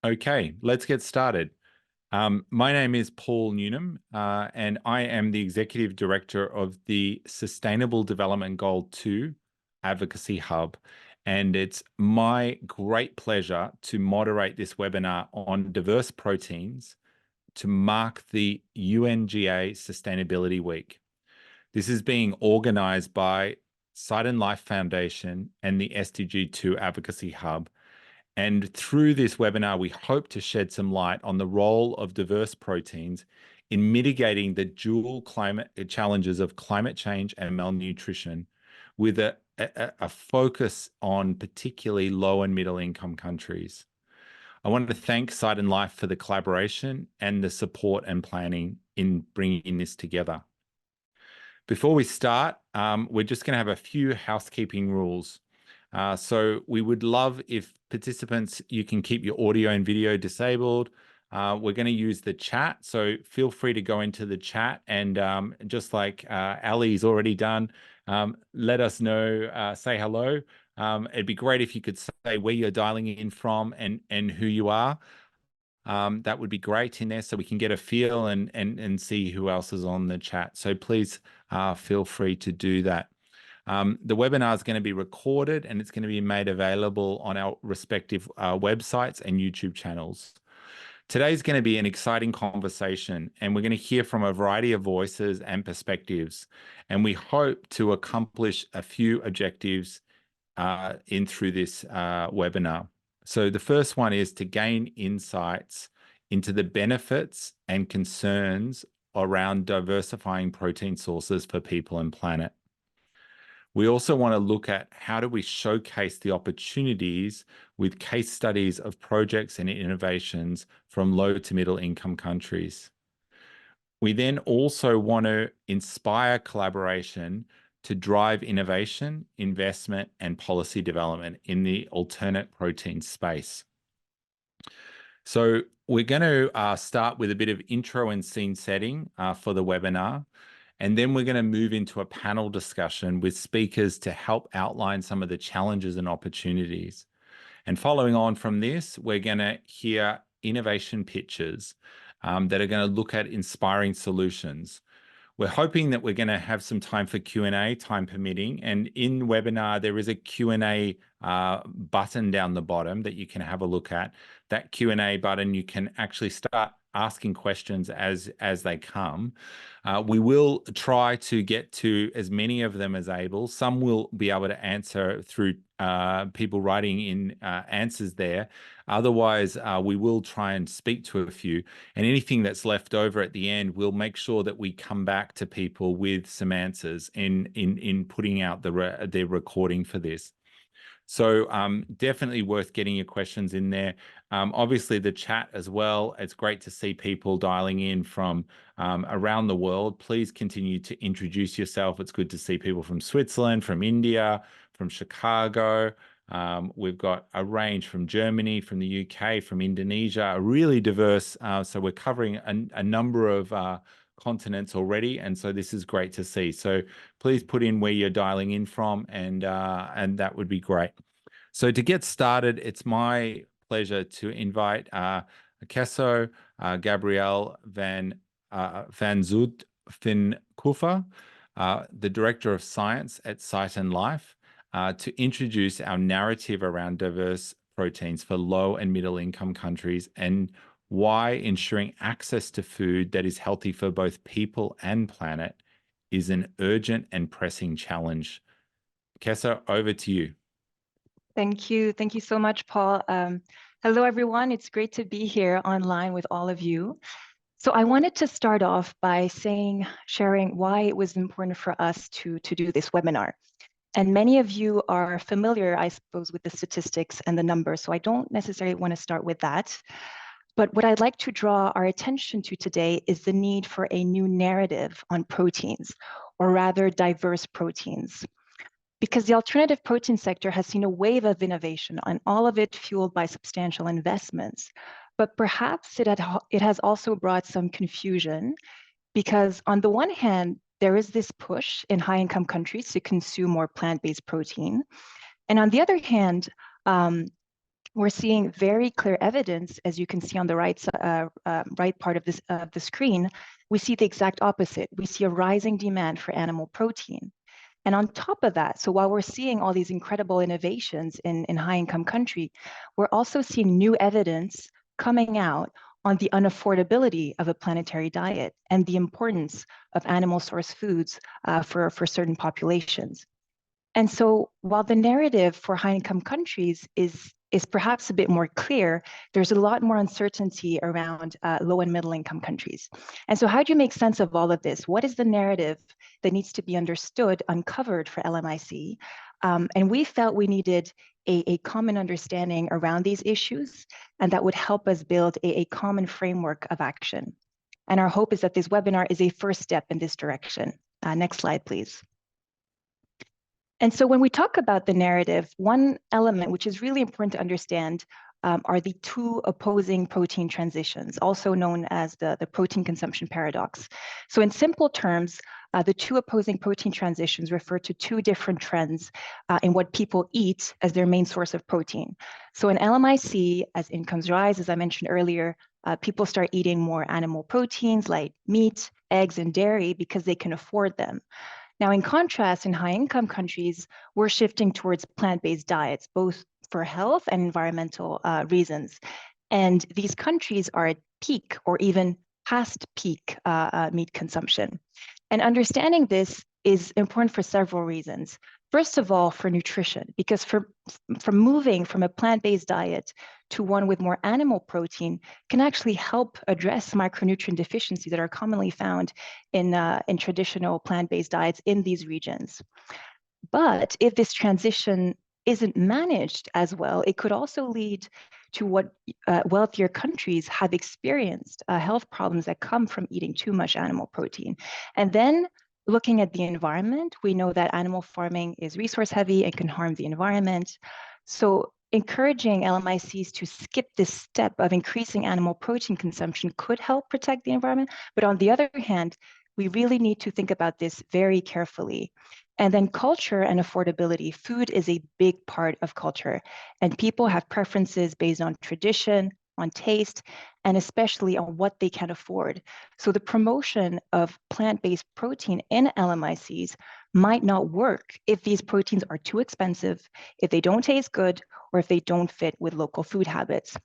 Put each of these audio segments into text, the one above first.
Okay, let's get started. My name is Paul Newnham, and I am the Executive Director of the Sustainable Development Goal 2 Advocacy Hub. And it's my great pleasure to moderate this webinar on diverse proteins to mark the UNGA Sustainability Week. This is being organized by Sight and Life Foundation and the SDG2 Advocacy Hub. And through this webinar, we hope to shed some light on the role of diverse proteins in mitigating the dual climate challenges of climate change and malnutrition, with a focus on particularly low and middle income countries. I want to thank Sight and Life for the collaboration and the support and planning in bringing this together. Before we start, we're just going to have a few housekeeping rules. So we would love if participants, you can keep your audio and video disabled. We're going to use the chat, so feel free to go into the chat and just like Ali's already done, let us know, say hello. It'd be great if you could say where you're dialing in from and who you are. That would be great in there so we can get a feel and see who else is on the chat. So please feel free to do that. The webinar is going to be recorded and it's going to be made available on our respective websites and YouTube channels. Today's going to be an exciting conversation and we're going to hear from a variety of voices and perspectives. And we hope to accomplish a few objectives through this webinar. So the first one is to gain insights into the benefits and concerns around diversifying protein sources for people and planet. We also want to look at how do we showcase the opportunities with case studies of projects and innovations from low to middle income countries. We then also want to inspire collaboration to drive innovation, investment, and policy development in the alternate protein space. So we're going to start with a bit of intro and scene setting for the webinar. And then we're going to move into a panel discussion with speakers to help outline some of the challenges and opportunities. And following on from this, we're going to hear innovation pitches that are going to look at inspiring solutions. We're hoping that we're going to have some time for Q&A, time permitting. And in webinar, there is a Q&A button down the bottom that you can have a look at. That Q&A button, you can actually start asking questions as they come. We will try to get to as many of them as able. Some will be able to answer through people writing in answers there. Otherwise, we will try and speak to a few. And anything that's left over at the end, we'll make sure that we come back to people with some answers in putting out the recording for this. So definitely worth getting your questions in there. Obviously, the chat as well. It's great to see people dialing in from around the world. Please continue to introduce yourself. It's good to see people from Switzerland, from India, from Chicago. We've got a range from Germany, from the UK, from Indonesia, a really diverse. So we're covering a number of continents already, and so this is great to see. So please put in where you're dialing in from, and that would be great. So to get started, it's my pleasure to invite Kesso Gabrielle van Zuid-Vinkofer, the Director of Science at Sight and Life, to introduce our narrative around diverse proteins for low and middle income countries and why ensuring access to food that is healthy for both people and planet is an urgent and pressing challenge. Kessa, over to you. Thank you. Thank you so much, Paul. Hello, everyone. It's great to be here online with all of you. So I wanted to start off by sharing why it was important for us to do this webinar. And many of you are familiar, I suppose, with the statistics and the numbers, so I don't necessarily want to start with that. But what I'd like to draw our attention to today is the need for a new narrative on proteins, or rather diverse proteins. Because the alternative protein sector has seen a wave of innovation, and all of it fueled by substantial investments. But perhaps it has also brought some confusion, because on the one hand, there is this push in high-income countries to consume more plant-based protein. And on the other hand, we're seeing very clear evidence, as you can see on the right part of the screen. We see the exact opposite. We see a rising demand for animal protein. And on top of that, so while we're seeing all these incredible innovations in high-income country, we're also seeing new evidence coming out on the unaffordability of a planetary diet and the importance of animal source foods for certain populations. And so while the narrative for high-income countries is perhaps a bit more clear, there's a lot more uncertainty around low and middle income countries. And so how do you make sense of all of this? What is the narrative that needs to be understood, uncovered for LMIC? And we felt we needed a common understanding around these issues, and that would help us build a common framework of action. And our hope is that this webinar is a first step in this direction. Next slide, please. And so when we talk about the narrative, one element which is really important to understand are the two opposing protein transitions, also known as the protein consumption paradox. So in simple terms, the two opposing protein transitions refer to two different trends in what people eat as their main source of protein. So in LMIC, as incomes rise, as I mentioned earlier, people start eating more animal proteins like meat, eggs, and dairy because they can afford them. Now, in contrast, in high-income countries, we're shifting towards plant-based diets, both for health and environmental reasons. And these countries are at peak or even past peak meat consumption. And understanding this is important for several reasons. First of all, for nutrition, because from moving from a plant-based diet to one with more animal protein can actually help address micronutrient deficiencies that are commonly found in traditional plant-based diets in these regions. But if this transition isn't managed as well, it could also lead to what wealthier countries have experienced, health problems that come from eating too much animal protein. And then looking at the environment, we know that animal farming is resource heavy and can harm the environment. So encouraging LMICs to skip this step of increasing animal protein consumption could help protect the environment. But on the other hand, we really need to think about this very carefully. And then culture and affordability. Food is a big part of culture, and people have preferences based on tradition, on taste, and especially on what they can afford. So the promotion of plant-based protein in LMICs might not work if these proteins are too expensive, if they don't taste good, or if they don't fit with local food habits.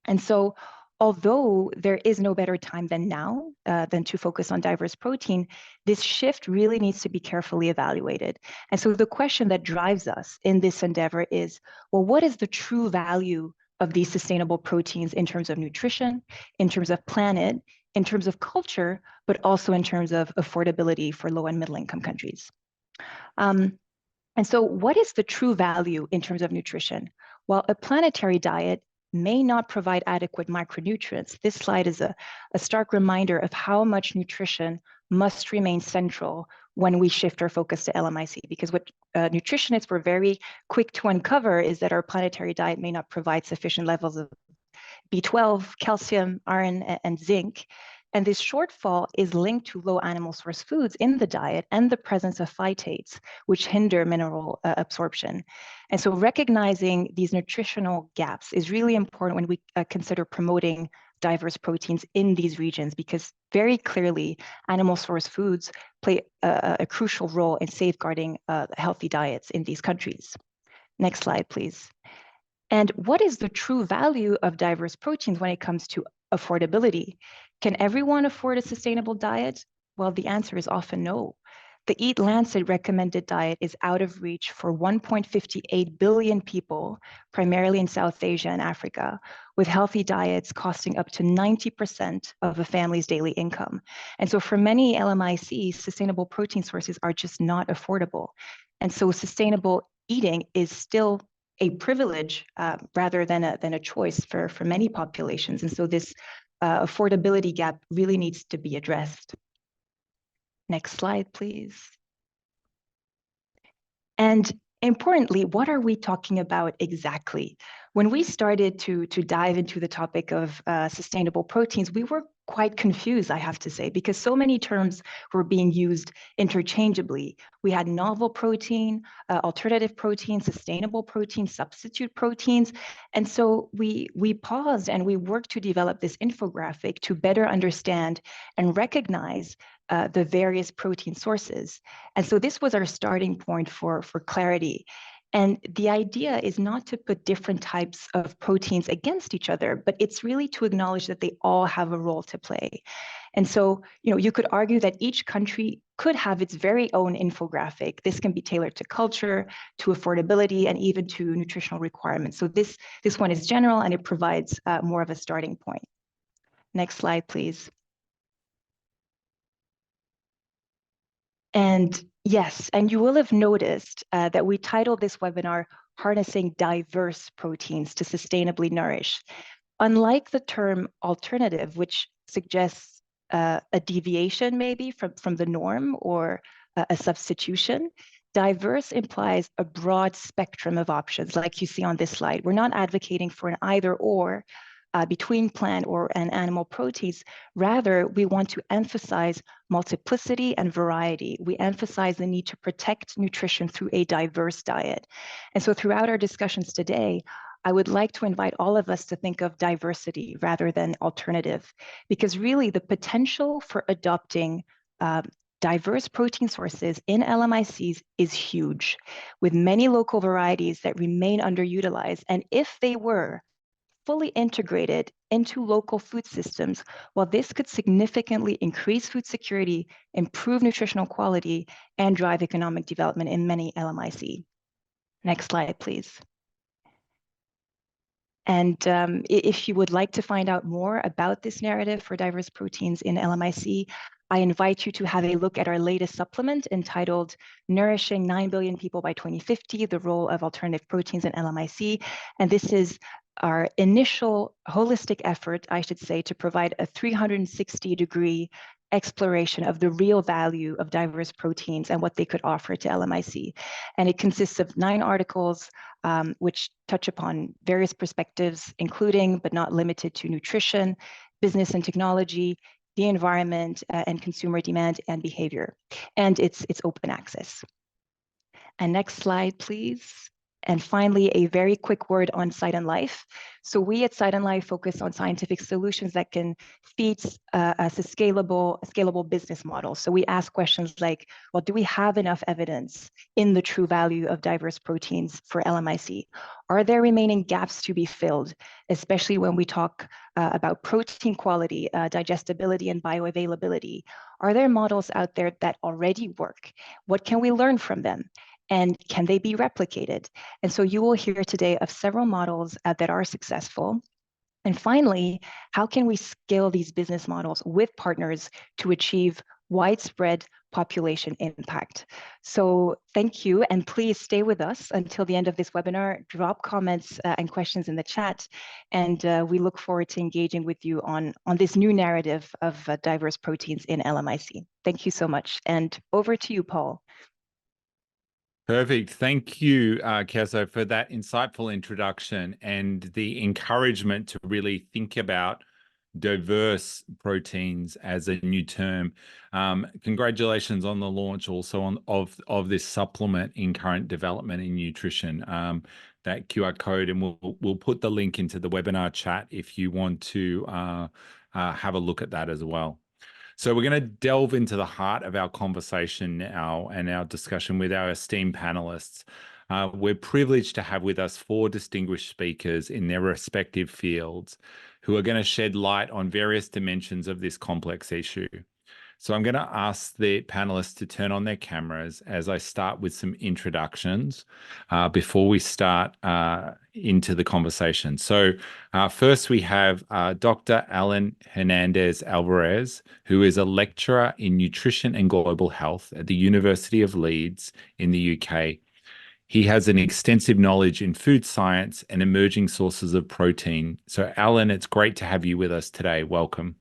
And so although there is no better time than now than to focus on diverse protein, this shift really needs to be carefully evaluated. And so the question that drives us in this endeavor is, well, what is the true value of these sustainable proteins in terms of nutrition, in terms of planet, in terms of culture, but also in terms of affordability for low and middle income countries? And so what is the true value in terms of nutrition? Well, a planetary diet may not provide adequate micronutrients. This slide is a stark reminder of how much nutrition must remain central when we shift our focus to LMIC, because what nutritionists were very quick to uncover is that our planetary diet may not provide sufficient levels of B12, calcium, iron, and zinc. And this shortfall is linked to low animal source foods in the diet and the presence of phytates, which hinder mineral absorption. And so recognizing these nutritional gaps is really important when we consider promoting diverse proteins in these regions, because very clearly animal source foods play a crucial role in safeguarding healthy diets in these countries. Next slide, please. And what is the true value of diverse proteins when it comes to affordability? Can everyone afford a sustainable diet? Well, the answer is often no. The Eat Lancet recommended diet is out of reach for 1.58 billion people, primarily in South Asia and Africa, with healthy diets costing up to 90% of a family's daily income. And so for many LMICs, sustainable protein sources are just not affordable. And so sustainable eating is still a privilege rather than a choice for many populations. And so this affordability gap really needs to be addressed. Next slide, please. And importantly, what are we talking about exactly? when we started to dive into the topic of sustainable proteins, we were quite confused, I have to say, because so many terms were being used interchangeably. We had novel protein, alternative protein, sustainable protein, substitute proteins. And so we paused and we worked to develop this infographic to better understand and recognize the various protein sources. And so this was our starting point for clarity. And the idea is not to put different types of proteins against each other, but it's really to acknowledge that they all have a role to play. And so, you could argue that each country could have its very own infographic. This can be tailored to culture, to affordability, and even to nutritional requirements. So this one is general and it provides more of a starting point. Next slide, please. And yes, and you will have noticed that we titled this webinar, Harnessing Diverse Proteins to Sustainably Nourish. Unlike the term alternative, which suggests a deviation maybe from the norm or a substitution, diverse implies a broad spectrum of options, like you see on this slide. We're not advocating for an either or between plant and animal proteins. Rather, we want to emphasize multiplicity and variety. We emphasize the need to protect nutrition through a diverse diet. And so throughout our discussions today, I would like to invite all of us to think of diversity rather than alternative, because really the potential for adopting diverse protein sources in LMICs is huge, with many local varieties that remain underutilized. And if they were fully integrated into local food systems, well, this could significantly increase food security, improve nutritional quality, and drive economic development in many LMIC. Next slide, please. And if you would like to find out more about this narrative for diverse proteins in LMIC, I invite you to have a look at our latest supplement entitled Nourishing 9 Billion People by 2050, the Role of Alternative Proteins in LMIC. And this is our initial holistic effort, I should say, to provide a 360-degree exploration of the real value of diverse proteins and what they could offer to LMIC. And it consists of 9 articles, which touch upon various perspectives, including but not limited to nutrition, business and technology, the environment, and consumer demand and behavior. And it's open access. And next slide, please. And finally, a very quick word on Sight and Life. So we at Sight and Life focus on scientific solutions that can feed a scalable business model. So we ask questions like, well, do we have enough evidence in the true value of diverse proteins for LMIC? Are there remaining gaps to be filled, especially when we talk about protein quality, digestibility, and bioavailability? Are there models out there that already work? What can we learn from them? And can they be replicated? And so you will hear today of several models that are successful. And finally, how can we scale these business models with partners to achieve widespread population impact? So thank you, and please stay with us until the end of this webinar. Drop comments and questions in the chat, and we look forward to engaging with you on this new narrative of diverse proteins in LMIC. Thank you so much, and over to you, Paul. Perfect. Thank you, Keso, for that insightful introduction and the encouragement to really think about diverse proteins as a new term. Congratulations on the launch also of this supplement in current development in nutrition. That QR code, and we'll put the link into the webinar chat if you want to have a look at that as well. So we're going to delve into the heart of our conversation now and our discussion with our esteemed panelists. We're privileged to have with us 4 distinguished speakers in their respective fields who are going to shed light on various dimensions of this complex issue. So I'm going to ask the panelists to turn on their cameras as I start with some introductions before we start into the conversation. So first we have Dr. Alan Hernandez Alvarez, who is a lecturer in nutrition and global health at the University of Leeds in the UK. He has an extensive knowledge in food science and emerging sources of protein. So Alan, it's great to have you with us today. Welcome.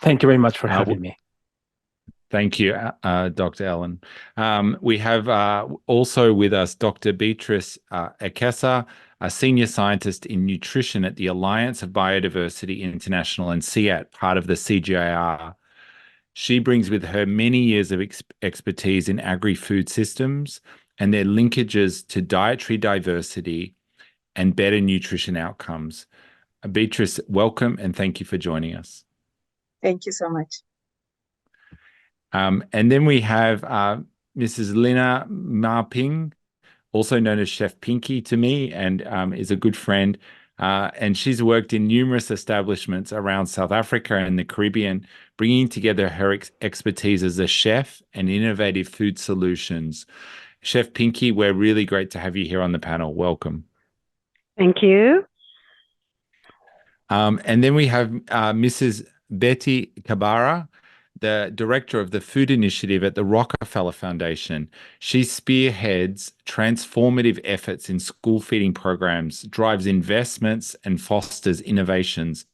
Thank you very much for having me. Thank you, Dr. Ellen. We have also with us Dr. Beatrice Ekesa, a senior scientist in nutrition at the Alliance of Biodiversity International and CIAT, part of the CGIAR. She brings with her many years of expertise in agri-food systems and their linkages to dietary diversity and better nutrition outcomes. Beatrice, welcome and thank you for joining us. Thank you so much. And then we have Mrs. Lina Marping, also known as Chef Pinky to me, and is a good friend. And she's worked in numerous establishments around South Africa and the Caribbean, bringing together her expertise as a chef and innovative food solutions. Chef Pinky, we're really great to have you here on the panel. Welcome. Thank you. And then we have Mrs. Betty Kabara, the director of the food initiative at the Rockefeller Foundation. She spearheads transformative efforts in school feeding programs, drives investments, and fosters innovations,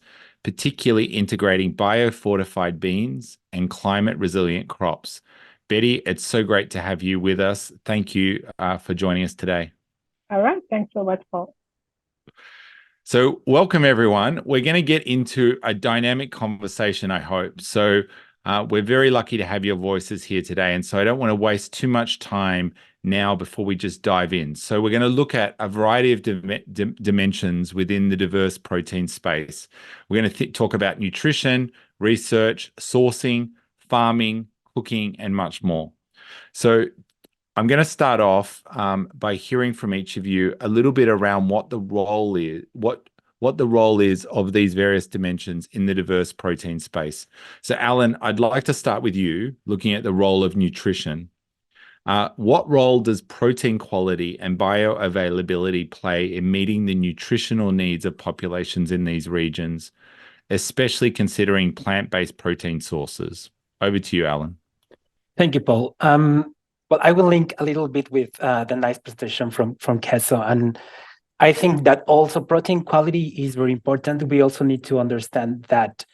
particularly integrating biofortified beans and climate resilient crops. Betty, it's so great to have you with us. Thank you for joining us today. All right. Thanks so much, Paul. So welcome, everyone. We're going to get into a dynamic conversation, I hope. So we're very lucky to have your voices here today. And so I don't want to waste too much time now before we just dive in. So we're going to look at a variety of dimensions within the diverse protein space. We're going to talk about nutrition, research, sourcing, farming, cooking, and much more. So I'm going to start off by hearing from each of you a little bit around what the role is, what the role is of these various dimensions in the diverse protein space. So Alan, I'd like to start with you, looking at the role of nutrition. What role does protein quality and bioavailability play in meeting the nutritional needs of populations in these regions, especially considering plant-based protein sources? Over to you, Alan. Thank you, Paul. Well, I will link a little bit with the nice presentation from Keso, and I think that also protein quality is very important. We also need to understand that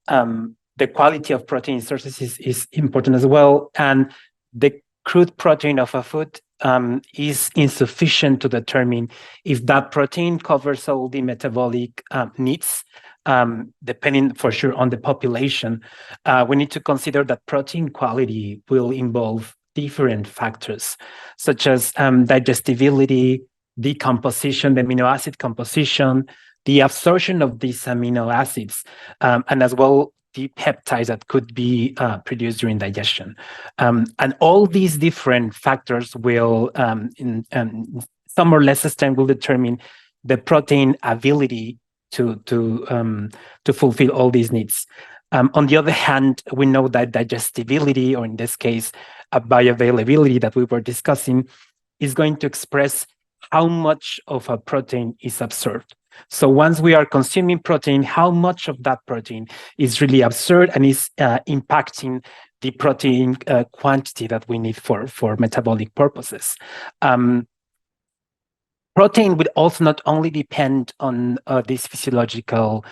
the quality of protein sources is important as well, and the crude protein of a food is insufficient to determine if that protein covers all the metabolic needs, depending for sure on the population. We need to consider that protein quality will involve different factors, such as digestibility, decomposition, the amino acid composition, the absorption of these amino acids, and as well the peptides that could be produced during digestion. And all these different factors will, in some or less extent, will determine the protein ability to fulfill all these needs. On the other hand, we know that digestibility, or in this case, bioavailability that we were discussing, is going to express how much of a protein is absorbed. So once we are consuming protein, how much of that protein is really absorbed and is impacting the protein quantity that we need for metabolic purposes. Protein would also not only depend on these physiological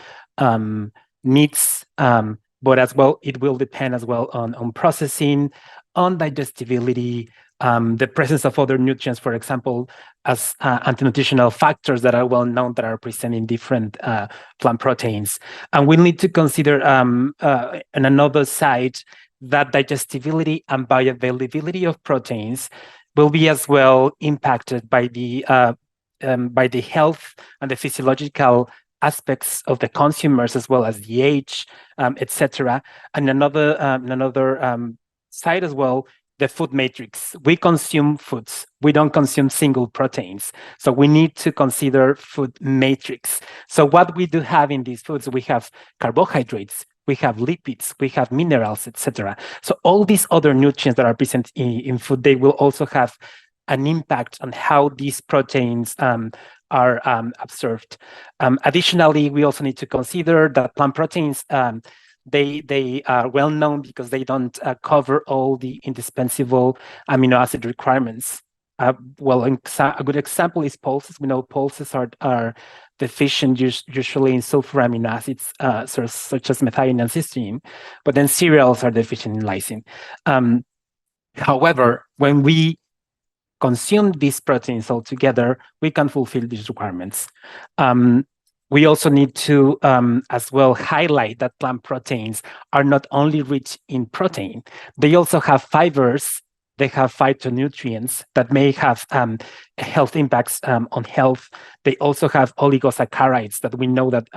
needs, but as well, it will depend as well on processing, on digestibility, the presence of other nutrients, for example, as anti-nutritional factors that are well known that are present in different plant proteins. And we need to consider on another side that digestibility and bioavailability of proteins will be as well impacted by the health and the physiological aspects of the consumers, as well as the age, etc. And another side as well, the food matrix. We consume foods. We don't consume single proteins. So we need to consider food matrix. So what we do have in these foods, we have carbohydrates, we have lipids, we have minerals, etc. So all these other nutrients that are present in food, they will also have an impact on how these proteins are absorbed. Additionally, we also need to consider that plant proteins, they are well known because they don't cover all the indispensable amino acid requirements. Well, a good example is pulses. We know pulses are deficient usually in sulfur amino acids such as methionine and cysteine, but then cereals are deficient in lysine. However, when we consume these proteins all together, we can fulfill these requirements. We also need to as well highlight that plant proteins are not only rich in protein, they also have fibers, they have phytonutrients that may have health impacts on health. They also have oligosaccharides that we know that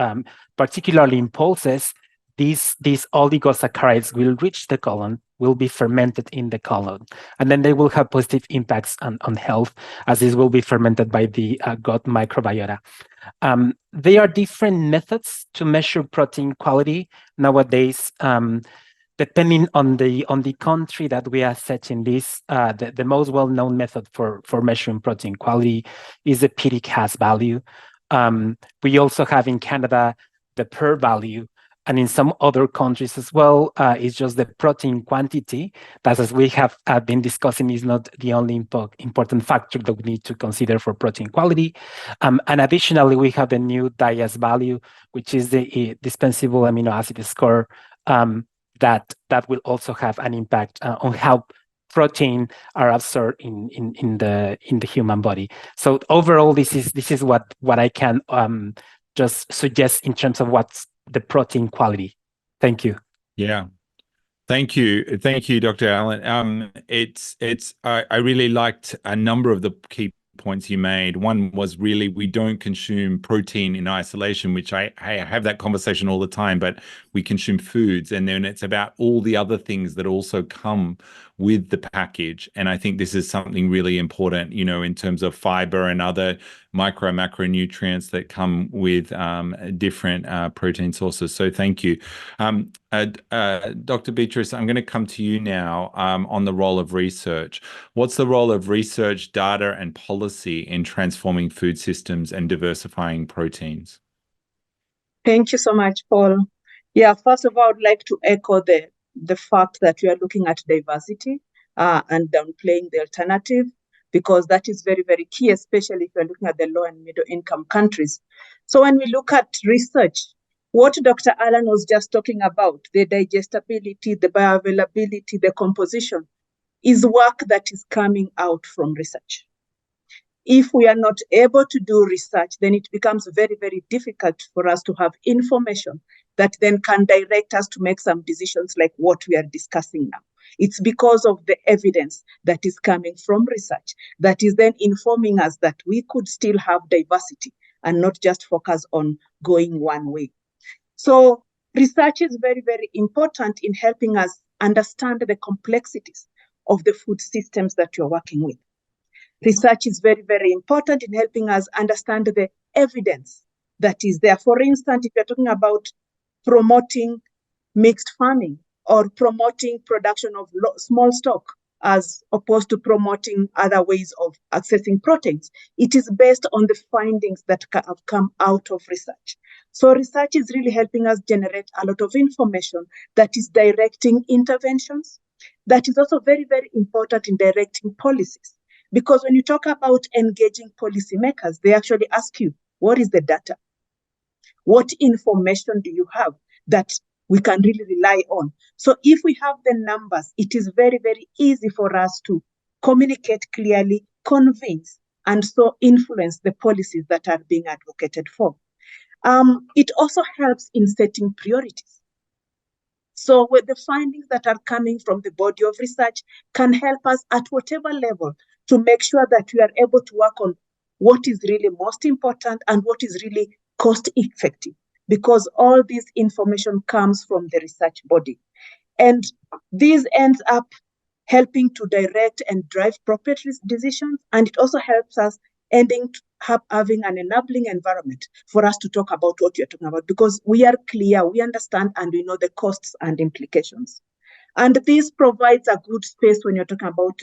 particularly in pulses, these oligosaccharides will reach the colon, will be fermented in the colon, and then they will have positive impacts on health, as this will be fermented by the gut microbiota. There are different methods to measure protein quality nowadays, depending on the country that we are setting this. The most well-known method for measuring protein quality is the PDCAAS value. We also have in Canada the PER value, and in some other countries as well, it's just the protein quantity that, as we have been discussing, is not the only important factor that we need to consider for protein quality. And additionally, we have the new DIAS value, which is the dispensable amino acid score that will also have an impact on how protein are absorbed in the human body. So overall, this is what I can just suggest in terms of what's the protein quality. Thank you. Yeah. Thank you, Dr. Allen. I really liked a number of the key points you made. One was really we don't consume protein in isolation, which I have that conversation all the time, but we consume foods, and then it's about all the other things that also come with the package. And I think this is something really important, in terms of fiber and other micro macronutrients that come with different protein sources. So thank you. Dr. Beatrice, I'm going to come to you now on the role of research. What's the role of research, data, and policy in transforming food systems and diversifying proteins? Thank you so much, Paul. Yeah, first of all, I would like to echo the fact that we are looking at diversity and downplaying the alternative, because that is very, very key, especially if you're looking at the low and middle income countries. So when we look at research, what Dr. Allen was just talking about, the digestibility, the bioavailability, the composition, is work that is coming out from research. If we are not able to do research, then it becomes very, very difficult for us to have information that then can direct us to make some decisions like what we are discussing now. It's because of the evidence that is coming from research that is then informing us that we could still have diversity and not just focus on going one way. So research is very, very important in helping us understand the complexities of the food systems that you're working with. Research is very, very important in helping us understand the evidence that is there. For instance, if you're talking about promoting mixed farming or promoting production of small stock as opposed to promoting other ways of accessing proteins, it is based on the findings that have come out of research. So research is really helping us generate a lot of information that is directing interventions. That is also very, very important in directing policies. Because when you talk about engaging policymakers, they actually ask you, what is the data? What information do you have that we can really rely on? So if we have the numbers, it is very, very easy for us to communicate clearly, convince, and so influence the policies that are being advocated for. It also helps in setting priorities. So with the findings that are coming from the body of research can help us at whatever level to make sure that we are able to work on what is really most important and what is really cost effective, because all this information comes from the research body. And this ends up helping to direct and drive proper decisions, and it also helps us having an enabling environment for us to talk about what you're talking about, because we are clear, we understand, and we know the costs and implications. And this provides a good space when you're talking about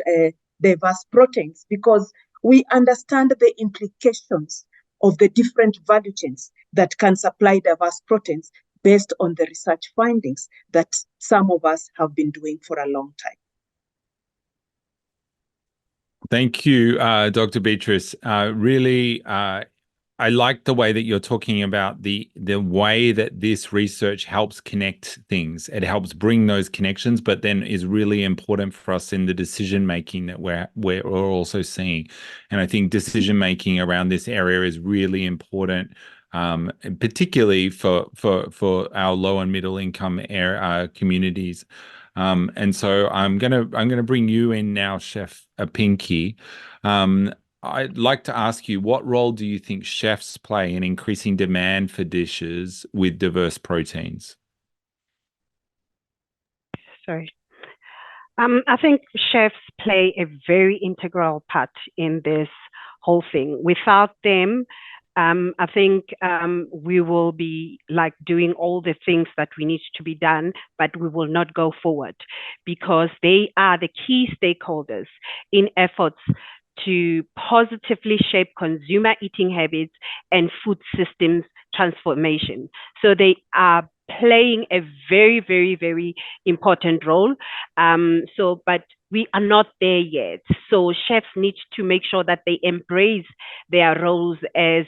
diverse proteins, because we understand the implications of the different value chains that can supply diverse proteins based on the research findings that some of us have been doing for a long time. Thank you, Dr. Beatrice. Really I like the way that you're talking about the way that this research helps connect things. It helps bring those connections, but then is really important for us in the decision making that we're also seeing. And I think decision making around this area is really important, and particularly for our low and middle income communities. And so I'm gonna bring you in now, Chef Pinky. I'd like to ask you, what role do you think chefs play in increasing demand for dishes with diverse proteins? Sorry. I think chefs play a very integral part in this whole thing. Without them, I think we will be like doing all the things that we need to be done, but we will not go forward because they are the key stakeholders in efforts to positively shape consumer eating habits and food systems transformation. So they are playing a very, very, very important role. But we are not there yet. So chefs need to make sure that they embrace their roles as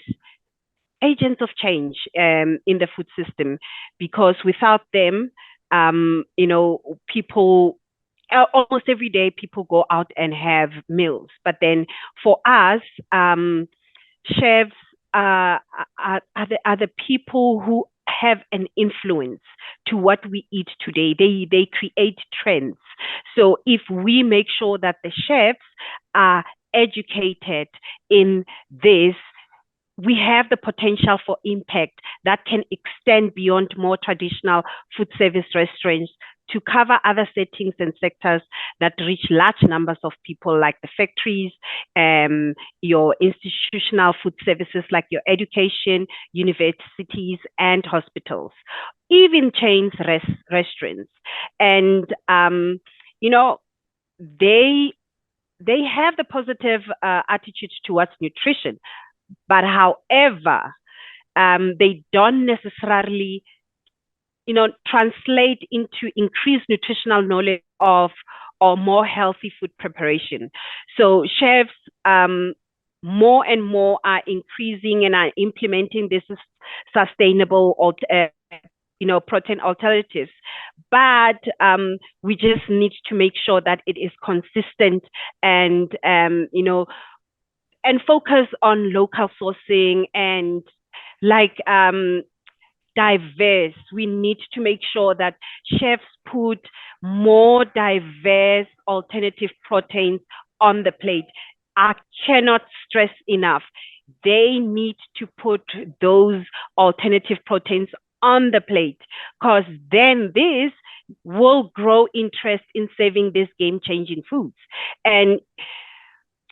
agents of change in the food system, because without them, people almost every day people go out and have meals. But then for us, chefs are the people who have an influence to what we eat today. They create trends. So if we make sure that the chefs are educated in this, we have the potential for impact that can extend beyond more traditional food service restaurants to cover other settings and sectors that reach large numbers of people, like the factories, your institutional food services like your education, universities, and hospitals, even chains restaurants. And, they have the positive attitude towards nutrition, but however, they don't necessarily translate into increased nutritional knowledge of or more healthy food preparation. So chefs more and more are increasing and are implementing this sustainable protein alternatives. But we just need to make sure that it is consistent and and focus on local sourcing and diverse. We need to make sure that chefs put more diverse alternative proteins on the plate. I cannot stress enough. They need to put those alternative proteins on the plate, because then this will grow interest in serving these game-changing foods. And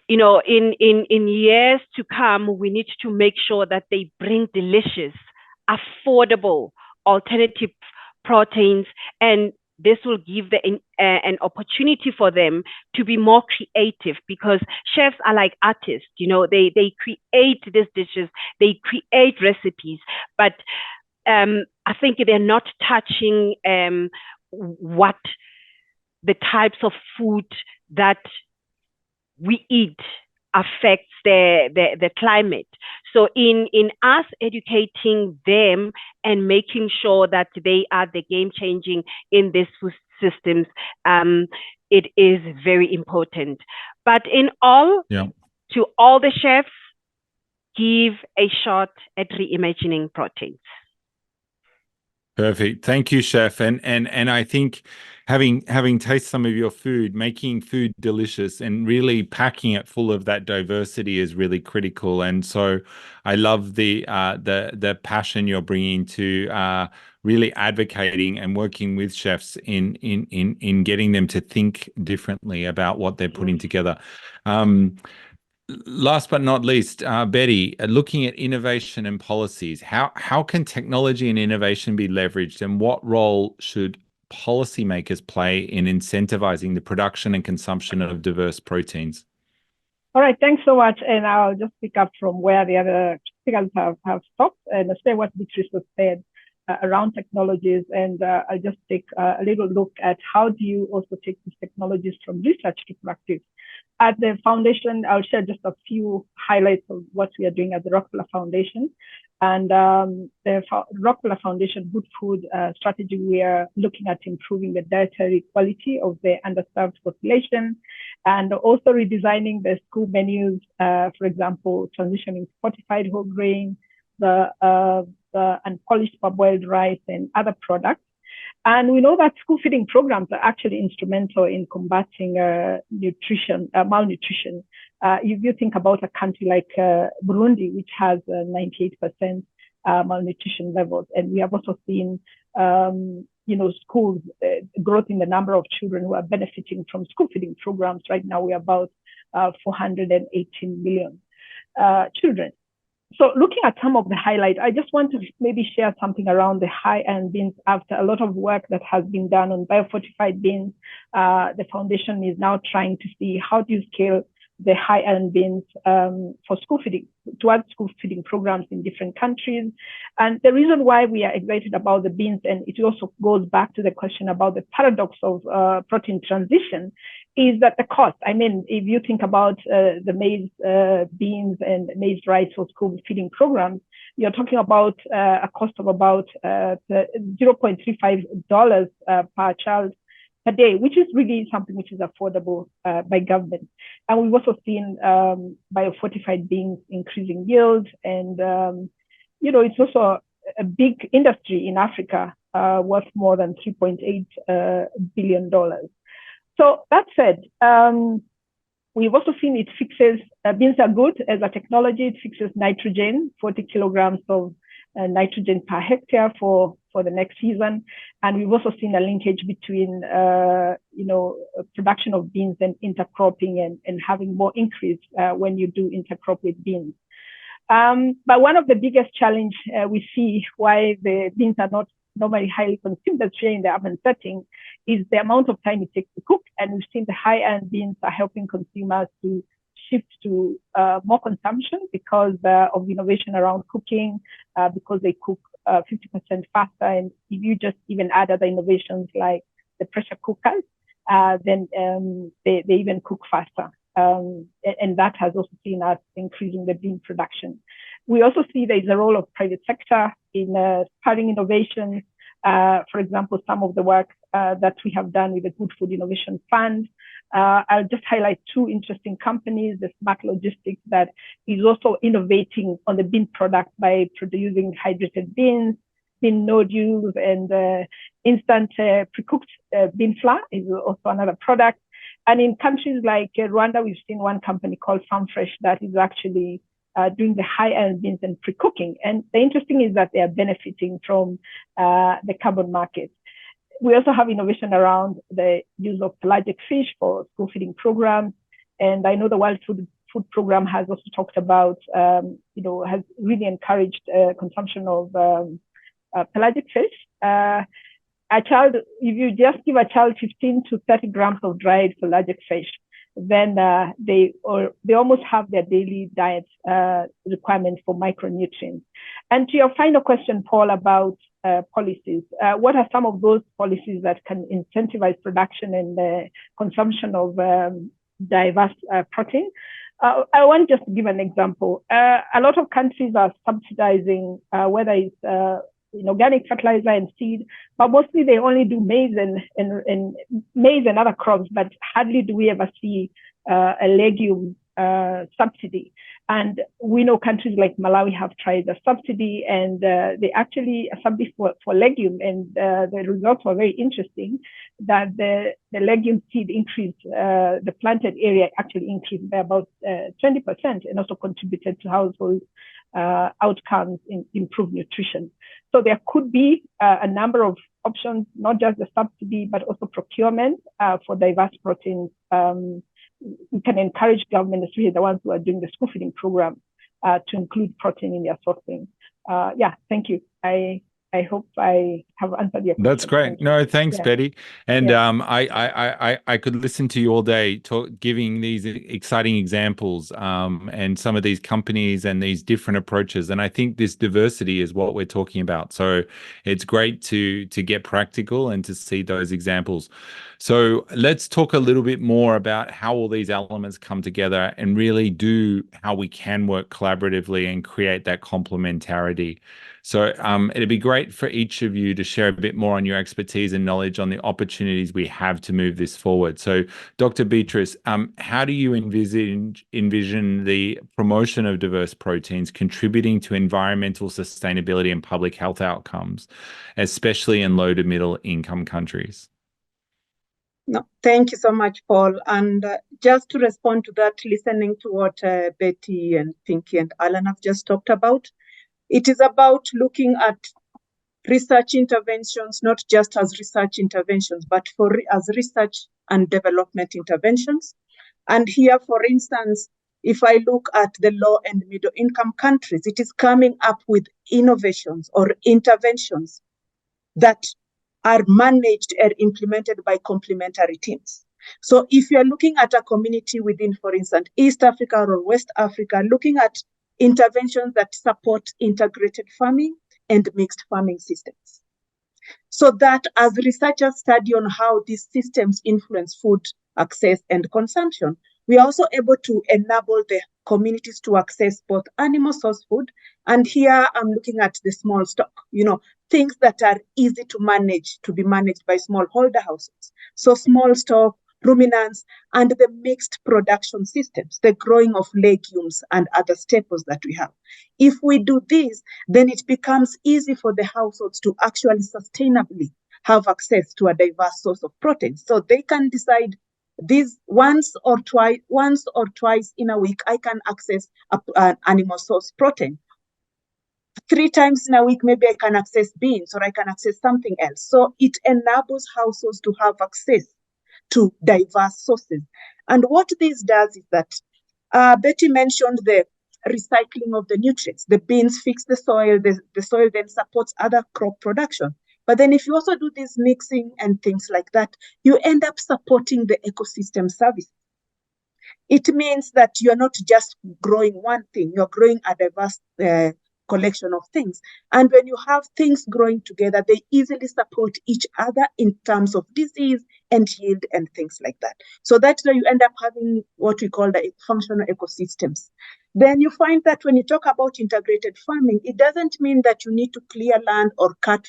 in years to come, we need to make sure that they bring delicious, affordable alternative proteins, and this will give an opportunity for them to be more creative, because chefs are like artists. They create these dishes, they create recipes, but I think they're not touching what the types of food that we eat affects the climate. So in us educating them and making sure that they are the game changing in these food systems, it is very important. But in all, to all the chefs, give a shot at reimagining proteins. Perfect. Thank you, Chef. And I think having tasted some of your food, making food delicious and really packing it full of that diversity is really critical. And so I love the passion you're bringing to really advocating and working with chefs in getting them to think differently about what they're putting together. Last but not least, Betty, looking at innovation and policies, how can technology and innovation be leveraged, and what role should policymakers play in incentivizing the production and consumption of diverse proteins? All right, thanks so much. And I'll just pick up from where the other speakers have stopped and say what Beatrice has said. around technologies, and I'll just take a little look at how do you also take these technologies from research to practice. At the foundation, I'll share just a few highlights of what we are doing at the Rockefeller Foundation. And the Rockefeller Foundation Good Food Strategy, we are looking at improving the dietary quality of the underserved population, and also redesigning the school menus, for example, transitioning fortified whole grain, the unpolished parboiled rice, and other products. And we know that school feeding programs are actually instrumental in combating malnutrition. If you think about a country like Burundi, which has 98% malnutrition levels, and we have also seen, schools growth in the number of children who are benefiting from school feeding programs. Right now, we are about 418 million children. So looking at some of the highlights, I just want to maybe share something around the high-end beans. After a lot of work that has been done on biofortified beans, the foundation is now trying to see how do you scale the high-end beans for school feeding, towards school feeding programs in different countries. And the reason why we are excited about the beans, and it also goes back to the question about the paradox of protein transition, is that the cost. I mean, if you think about the maize beans and maize rice for school feeding programs, you're talking about a cost of about $0.35 per child per day, which is really something which is affordable by government. And we've also seen biofortified beans increasing yield, and it's also a big industry in Africa, worth more than $3.8 billion. So that said, we've also seen it fixes, beans are good as a technology. It fixes nitrogen, 40 kilograms of nitrogen per hectare for the next season. And we've also seen a linkage between, production of beans and intercropping and having more increase when you do intercrop with beans. But one of the biggest challenge we see why the beans are not normally highly consumed as in the urban setting is the amount of time it takes to cook. And we've seen the high-end beans are helping consumers to shift to more consumption because of innovation around cooking, because they cook 50% faster. And if you just even add other innovations like the pressure cookers, then they even cook faster. And that has also seen us increasing the bean production. We also see there's a role of private sector in spurring innovation. For example, some of the work that we have done with the Good Food Innovation Fund. I'll just highlight two interesting companies, the Smart Logistics that is also innovating on the bean product by producing hydrated beans, bean nodules, and instant pre-cooked bean flour is also another product. And in countries like Rwanda, we've seen one company called Farm Fresh that is actually doing the high-end beans and pre-cooking. And the interesting is that they are benefiting from the carbon market. We also have innovation around the use of pelagic fish for school feeding programs. And I know the World Food Program has also talked about, has really encouraged consumption of pelagic fish. A child, if you just give a child 15 to 30 grams of dried pelagic fish, then they almost have their daily diet requirements for micronutrients. And to your final question, Paul, about policies, what are some of those policies that can incentivize production and consumption of diverse protein? I want just to give an example. A lot of countries are subsidizing whether it's organic fertilizer and seed, but mostly they only do maize and maize and other crops, but hardly do we ever see a legume subsidy. And we know countries like Malawi have tried the subsidy, and they actually a subsidy for legume, and the results were very interesting. That the legume seed increased, the planted area actually increased by about 20%, and also contributed to household outcomes in improved nutrition. So there could be a number of options, not just the subsidy, but also procurement for diverse proteins. We can encourage government, especially the ones who are doing the school feeding program, to include protein in their sourcing. Thank you. I I hope I have answered your question. That's great. No, thanks, Yeah. Betty. And Yeah. I could listen to you all day giving these exciting examples and some of these companies and these different approaches. And I think this diversity is what we're talking about. So it's great to get practical and to see those examples. So let's talk a little bit more about how all these elements come together and really do how we can work collaboratively and create that complementarity. So it'd be great for each of you to share a bit more on your expertise and knowledge on the opportunities we have to move this forward. So Dr. Beatrice, how do you envision the promotion of diverse proteins contributing to environmental sustainability and public health outcomes, especially in low to middle income countries? No, thank you so much, Paul. And just to respond to that, listening to what Betty and Pinky and Alan have just talked about, it is about looking at research interventions, not just as research interventions, but as research and development interventions. And here, for instance, if I look at the low and middle income countries, it is coming up with innovations or interventions that are managed and implemented by complementary teams. So if you're looking at a community within, for instance, East Africa or West Africa, looking at interventions that support integrated farming and mixed farming systems. So that as researchers study on how these systems influence food access and consumption, we are also able to enable the communities to access both animal source food, and here I'm looking at the small stock, things that are easy to manage, to be managed by smallholder households. So small stock, ruminants, and the mixed production systems, the growing of legumes and other staples that we have. If we do this, then it becomes easy for the households to actually sustainably have access to a diverse source of protein. So they can decide this once or twice in a week, I can access an animal source protein. 3 times in a week, maybe I can access beans or I can access something else. So it enables households to have access to diverse sources. And what this does is that Betty mentioned the recycling of the nutrients. The beans fix the soil, the soil then supports other crop production. But then if you also do this mixing and things like that, you end up supporting the ecosystem service. It means that you're not just growing one thing, you're growing a diverse collection of things. And when you have things growing together, they easily support each other in terms of disease and yield and things like that. So that's why you end up having what we call the functional ecosystems. Then you find that when you talk about integrated farming, it doesn't mean that you need to clear land or cut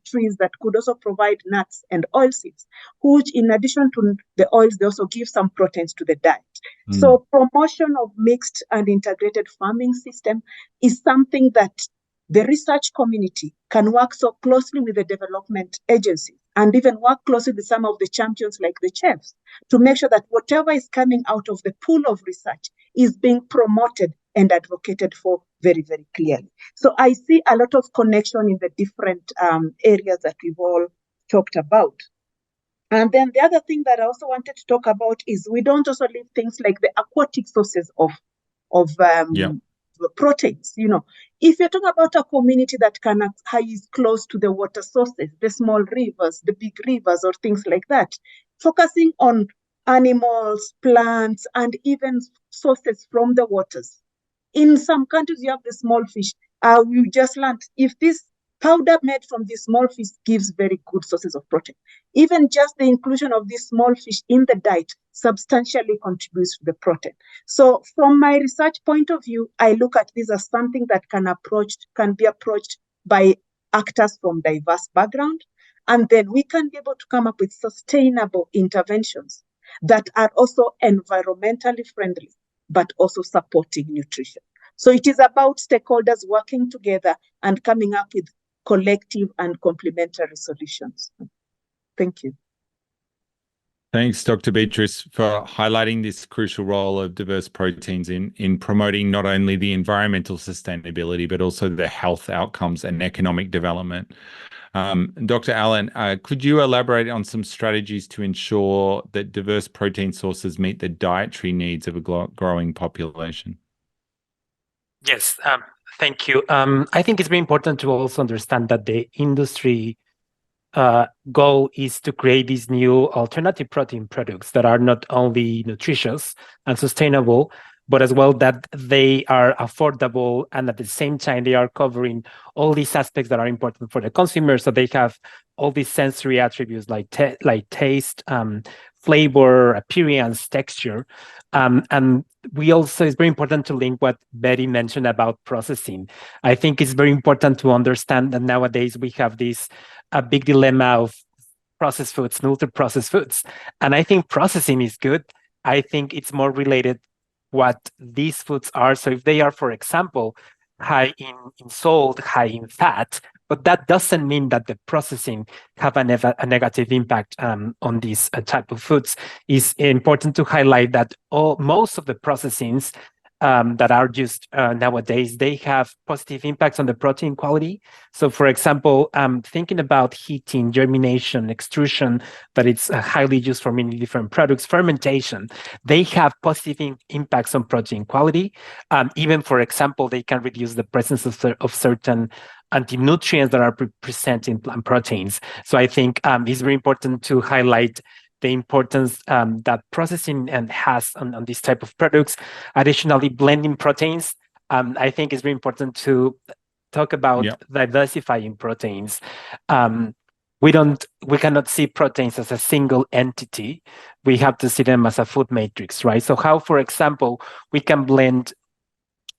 trees that could also provide nuts and oilseeds, which in addition to the oils, they also give some proteins to the diet. So promotion of mixed and integrated farming system is something that the research community can work so closely with the development agencies and even work closely with some of the champions like the chefs to make sure that whatever is coming out of the pool of research is being promoted and advocated for very, very clearly. So I see a lot of connection in the different areas that we've all talked about. And then the other thing that I also wanted to talk about is we don't also leave things like the aquatic sources of proteins. If you're talking about a community that is close to the water sources, the small rivers, the big rivers, or things like that, focusing on animals, plants, and even sources from the waters. In some countries, you have the small fish. We just learned if this powder made from this small fish gives very good sources of protein. Even just the inclusion of this small fish in the diet substantially contributes to the protein. So from my research point of view, I look at this as something that can be approached by actors from diverse background. And then we can be able to come up with sustainable interventions that are also environmentally friendly, but also supporting nutrition. So it is about stakeholders working together and coming up with collective and complementary solutions. Thank you. Thanks, Dr. Beatrice, for highlighting this crucial role of diverse proteins in promoting not only the environmental sustainability, but also the health outcomes and economic development. Dr. Allen, could you elaborate on some strategies to ensure that diverse protein sources meet the dietary needs of a growing population? Yes, Thank you. I think it's very important to also understand that the industry goal is to create these new alternative protein products that are not only nutritious and sustainable, but as well that they are affordable, and at the same time they are covering all these aspects that are important for the consumer. So they have all these sensory attributes like taste, flavor, appearance, texture, and we also, it's very important to link what Betty mentioned about processing. I think it's very important to understand that nowadays we have this a big dilemma of processed foods and ultra processed foods. And I think processing is good. I think it's more related what these foods are. So if they are, for example, high in salt, high in fat, but that doesn't mean that the processing have a negative impact on these type of foods. It's important to highlight that most of the processings that are used nowadays, they have positive impacts on the protein quality. So for example, thinking about heating, germination, extrusion, that it's highly used for many different products, fermentation, they have positive impacts on protein quality. Even, for example, they can reduce the presence of certain anti-nutrients that are present in plant proteins. So I think it's very important to highlight the importance that processing has on this type of products. Additionally, blending proteins, I think it's very important to talk about diversifying proteins. We cannot see proteins as a single entity. We have to see them as a food matrix, right? So how, for example, we can blend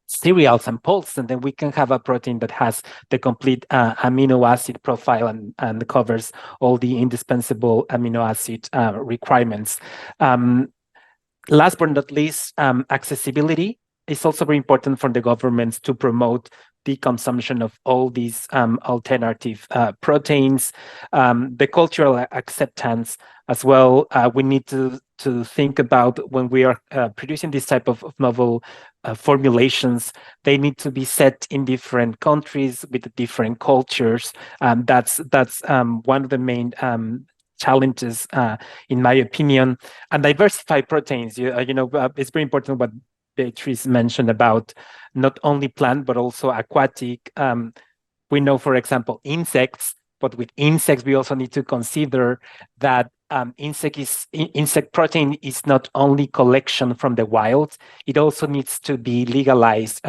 cereals and pulse, and then we can have a protein that has the complete amino acid profile and covers all the indispensable amino acid requirements. Last but not least, accessibility is also very important for the governments to promote the consumption of all these alternative proteins. The cultural acceptance as well. We need to think about when we are producing this type of novel formulations, they need to be set in different countries with different cultures. That's one of the main challenges, in my opinion. And diversify proteins. It's very important what Beatrice mentioned about not only plant but also aquatic. We know, for example, insects, but with insects we also need to consider that insect protein is not only collection from the wild, it also needs to be legalized,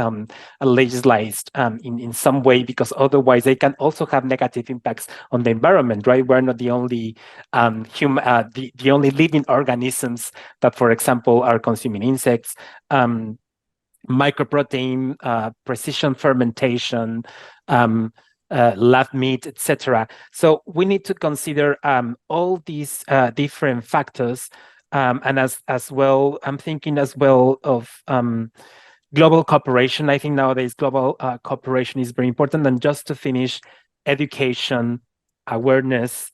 legislated in some way, because otherwise they can also have negative impacts on the environment, right? We're not the only the only living organisms that, for example, are consuming insects. Microprotein, precision fermentation, lab meat, etc. So we need to consider all these different factors, and as well, I'm thinking as well of global cooperation. I think nowadays global cooperation is very important. And just to finish, education, awareness,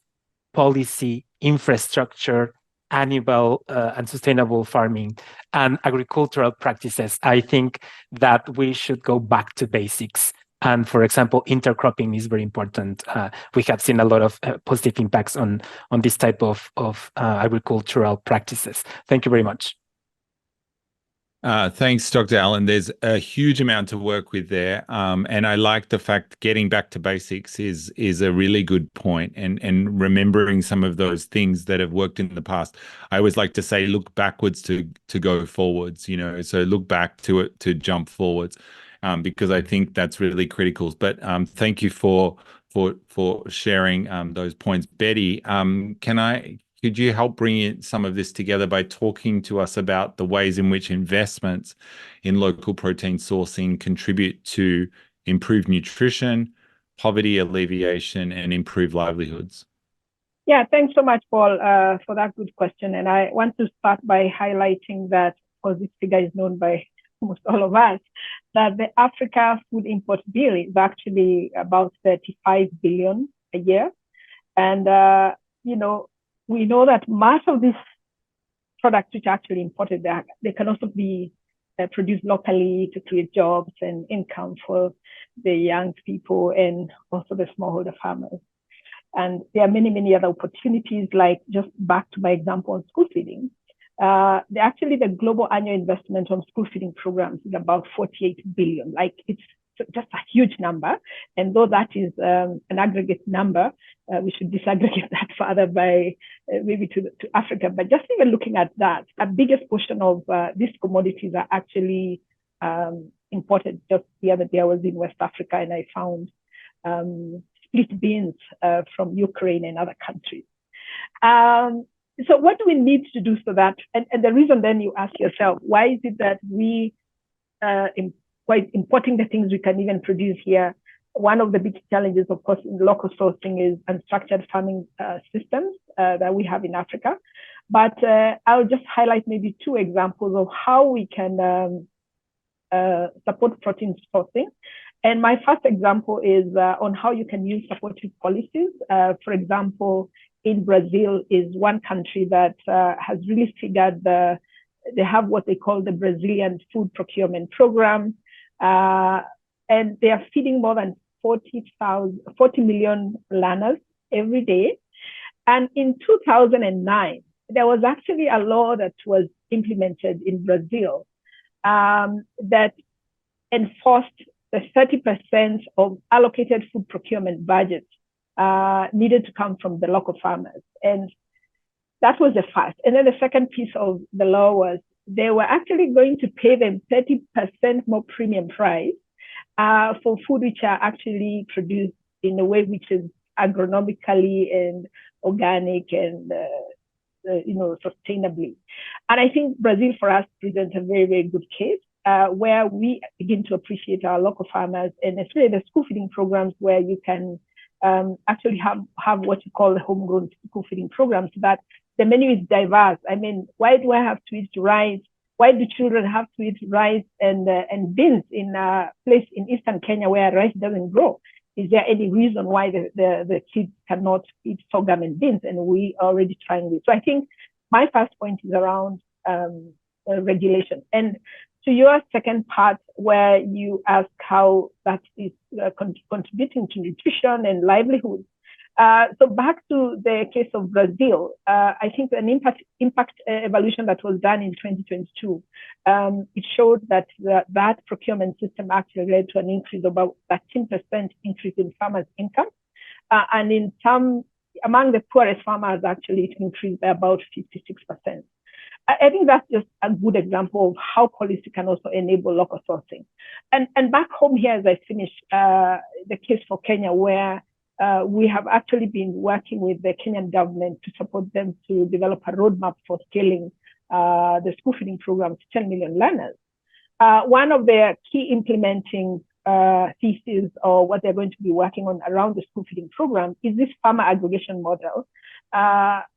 policy, infrastructure, animal and sustainable farming, and agricultural practices. I think that we should go back to basics. And for example, intercropping is very important. We have seen a lot of positive impacts on this type of agricultural practices. Thank you very much. Thanks, Dr. Allen. There's a huge amount to work with there. And I like the fact getting back to basics is a really good point, and remembering some of those things that have worked in the past. I always like to say, look backwards to go forwards, so look back to it to jump forwards, because I think that's really critical. But thank you for sharing those points. Betty, could you help bring some of this together by talking to us about the ways in which investments in local protein sourcing contribute to improved nutrition, poverty alleviation, and improved livelihoods? Yeah, thanks so much, Paul, for that good question. And I want to start by highlighting that, because this figure is known by almost all of us, that the Africa food import bill is actually about 35 billion a year. And, we know that much of these products which are actually imported, they can also be produced locally to create jobs and income for the young people and also the smallholder farmers. And there are many, many other opportunities, like just back to my example on school feeding. The global annual investment on school feeding programs is about 48 billion. Like, it's just a huge number. And though that is an aggregate number, we should disaggregate that further by maybe to Africa. But just even looking at that, a biggest portion of these commodities are actually imported. Just the other day, I was in West Africa and I found split beans from Ukraine and other countries. So what do we need to do so that, and the reason then you ask yourself, why is it that we quite importing the things we can even produce here? One of the big challenges, of course, in local sourcing is unstructured farming systems that we have in Africa. But I'll just highlight maybe two examples of how we can support protein sourcing. And my first example is on how you can use supportive policies. For example, in Brazil is one country that has really figured they have what they call the Brazilian Food Procurement Program. And they are feeding more than 40 million learners every day. And in 2009, there was actually a law that was implemented in Brazil that enforced the 30% of allocated food procurement budget needed to come from the local farmers. And that was the first. And then the second piece of the law was they were actually going to pay them 30% more premium price for food which are actually produced in a way which is agronomically and organic and sustainably. And I think Brazil for us presents a very, very good case where we begin to appreciate our local farmers, and especially the school feeding programs where you can actually have what you call the homegrown school feeding programs, so that the menu is diverse. I mean, why do I have to eat rice? Why do children have to eat rice and beans in a place in Eastern Kenya where rice doesn't grow? Is there any reason why the kids cannot eat sorghum and beans? And we are already trying this. So I think my first point is around regulation. And to your second part, where you ask how that is contributing to nutrition and livelihood. So back to the case of Brazil, I think an impact evaluation that was done in 2022, it showed that that procurement system actually led to an increase of about 13% increase in farmers' income. And in some, among the poorest farmers, actually, it increased by about 56%. I think that's just a good example of how policy can also enable local sourcing. And back home here, as I finish, the case for Kenya, where we have actually been working with the Kenyan government to support them to develop a roadmap for scaling the school feeding program to 10 million learners. One of their key implementing theses, or what they're going to be working on around the school feeding program, is this farmer aggregation model.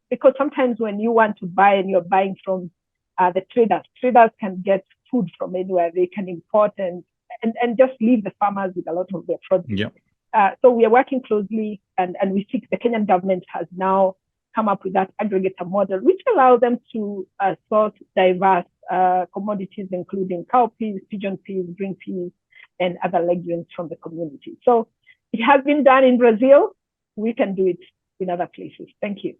Because sometimes when you want to buy and you're buying from the traders can get food from anywhere. They can import and just leave the farmers with a lot of their produce. Yep. So we are working closely, and we think the Kenyan government has now come up with that aggregator model, which allows them to source diverse commodities, including cowpeas, pigeon peas, green peas, and other legumes from the community. So it has been done in Brazil. We can do it in other places. Thank you.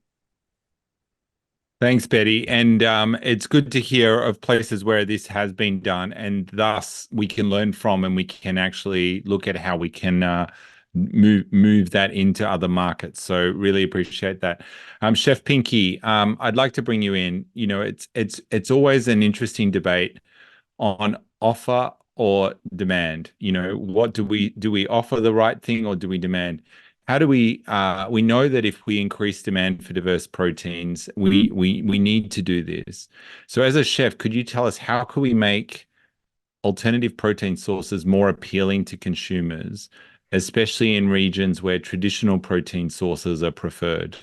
Thanks, Betty. And it's good to hear of places where this has been done, and thus we can learn from, and we can actually look at how we can move that into other markets. So really appreciate that. Chef Pinky, I'd like to bring you in. You know, it's always an interesting debate on offer or demand. You know, what do we offer the right thing, or do we demand? How do we know that if we increase demand for diverse proteins, we need to do this. So as a chef, could you tell us how can we make alternative protein sources more appealing to consumers, especially in regions where traditional protein sources are preferred?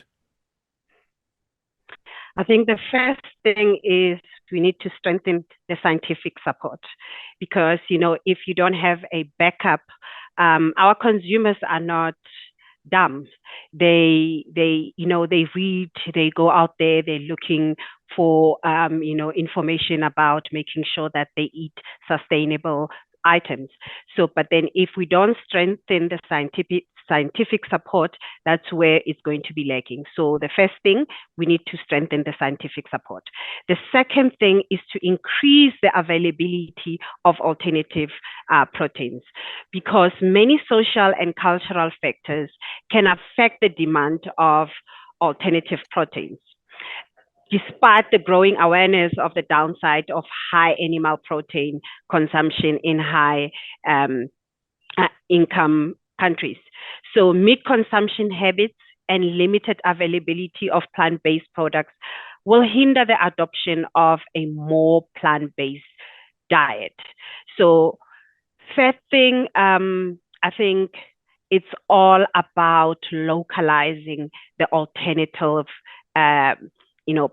I think the first thing is we need to strengthen the scientific support, because, you know, if you don't have a backup, our consumers are not dumb. They read, they go out there, they're looking for, information about making sure that they eat sustainable items. So, but then if we don't strengthen the scientific support, that's where it's going to be lacking. So the first thing, we need to strengthen the scientific support. The second thing is to increase the availability of alternative proteins, because many social and cultural factors can affect the demand of alternative proteins. Despite the growing awareness of the downside of high animal protein consumption in high income countries. So meat consumption habits and limited availability of plant-based products will hinder the adoption of a more plant-based diet. So third thing, I think it's all about localizing the alternative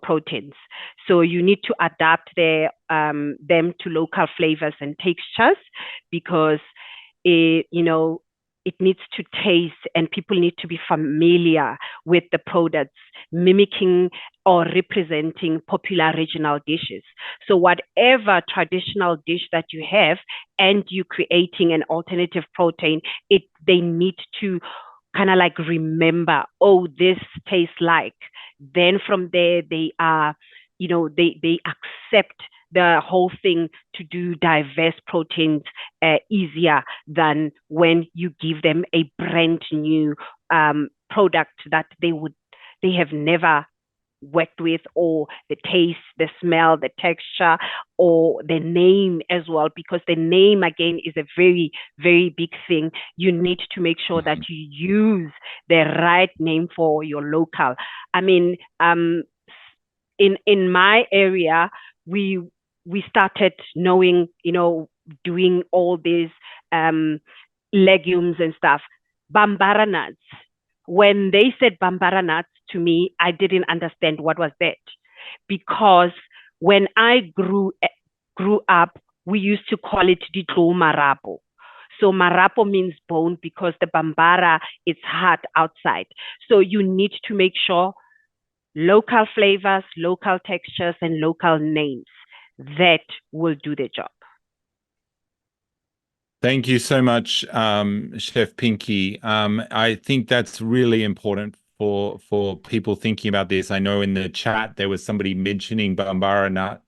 proteins. So you need to adapt them to local flavors and textures, because it needs to taste and people need to be familiar with the products, mimicking or representing popular regional dishes. So whatever traditional dish that you have and you're creating an alternative protein, they need to kind of like remember, oh, this tastes like. Then from there, they are, they accept the whole thing to do diverse proteins easier than when you give them a brand new product that they have never worked with, or the taste, the smell, the texture, or the name as well, because the name again is a very, very big thing. You need to make sure that you use the right name for your local. I mean, in my area, we started knowing, doing all these legumes and stuff. Bambara nuts. When they said Bambara nuts to me, I didn't understand what was that, because when I grew up, we used to call it Ditlo Marapo. So Marapo means bone, because the Bambara is hard outside. So you need to make sure local flavors, local textures, and local names that will do the job. Thank you so much, Chef Pinky. I think that's really important for people thinking about this. I know in the chat there was somebody mentioning Bambara nut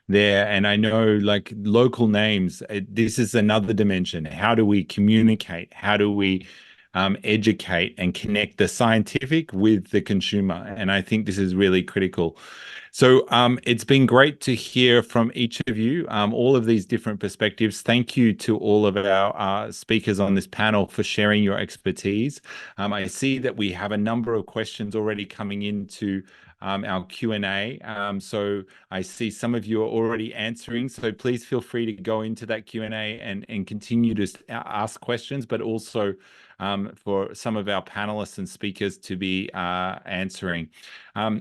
there, and I know like local names, this is another dimension. How do we communicate? How do we educate and connect the scientific with the consumer? And I think this is really critical. So it's been great to hear from each of you, all of these different perspectives. Thank you to all of our speakers on this panel for sharing your expertise. I see that we have a number of questions already coming into our Q&A. So I see some of you are already answering, so please feel free to go into that Q&A and continue to ask questions, but also for some of our panelists and speakers to be answering.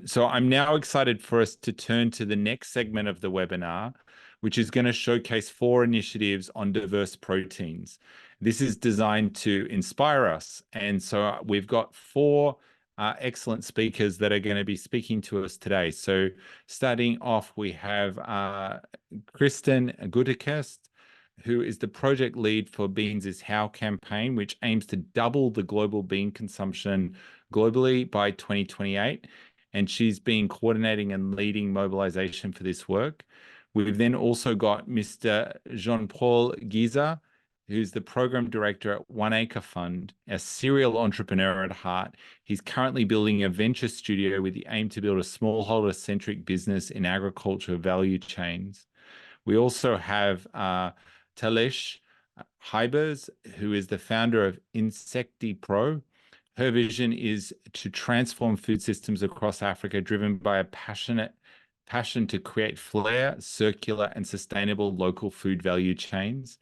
So I'm now excited for us to turn to the next segment of the webinar, which is going to showcase 4 initiatives on diverse proteins. This is designed to inspire us. And so we've got 4 excellent speakers that are going to be speaking to us today. So starting off, we have Kristen Gutekest, who is the project lead for Beans is How campaign, which aims to double the global bean consumption globally by 2028. And she's been coordinating and leading mobilization for this work. We've then also got Mr. Jean-Paul Giza, who's the program director at 1 Acre Fund, a serial entrepreneur at heart. He's currently building a venture studio with the aim to build a smallholder-centric business in agriculture value chains. We also have Talish Hybers, who is the founder of InsectiPro. Her vision is to transform food systems across Africa, driven by a passion to create flair, circular, and sustainable local food value chains.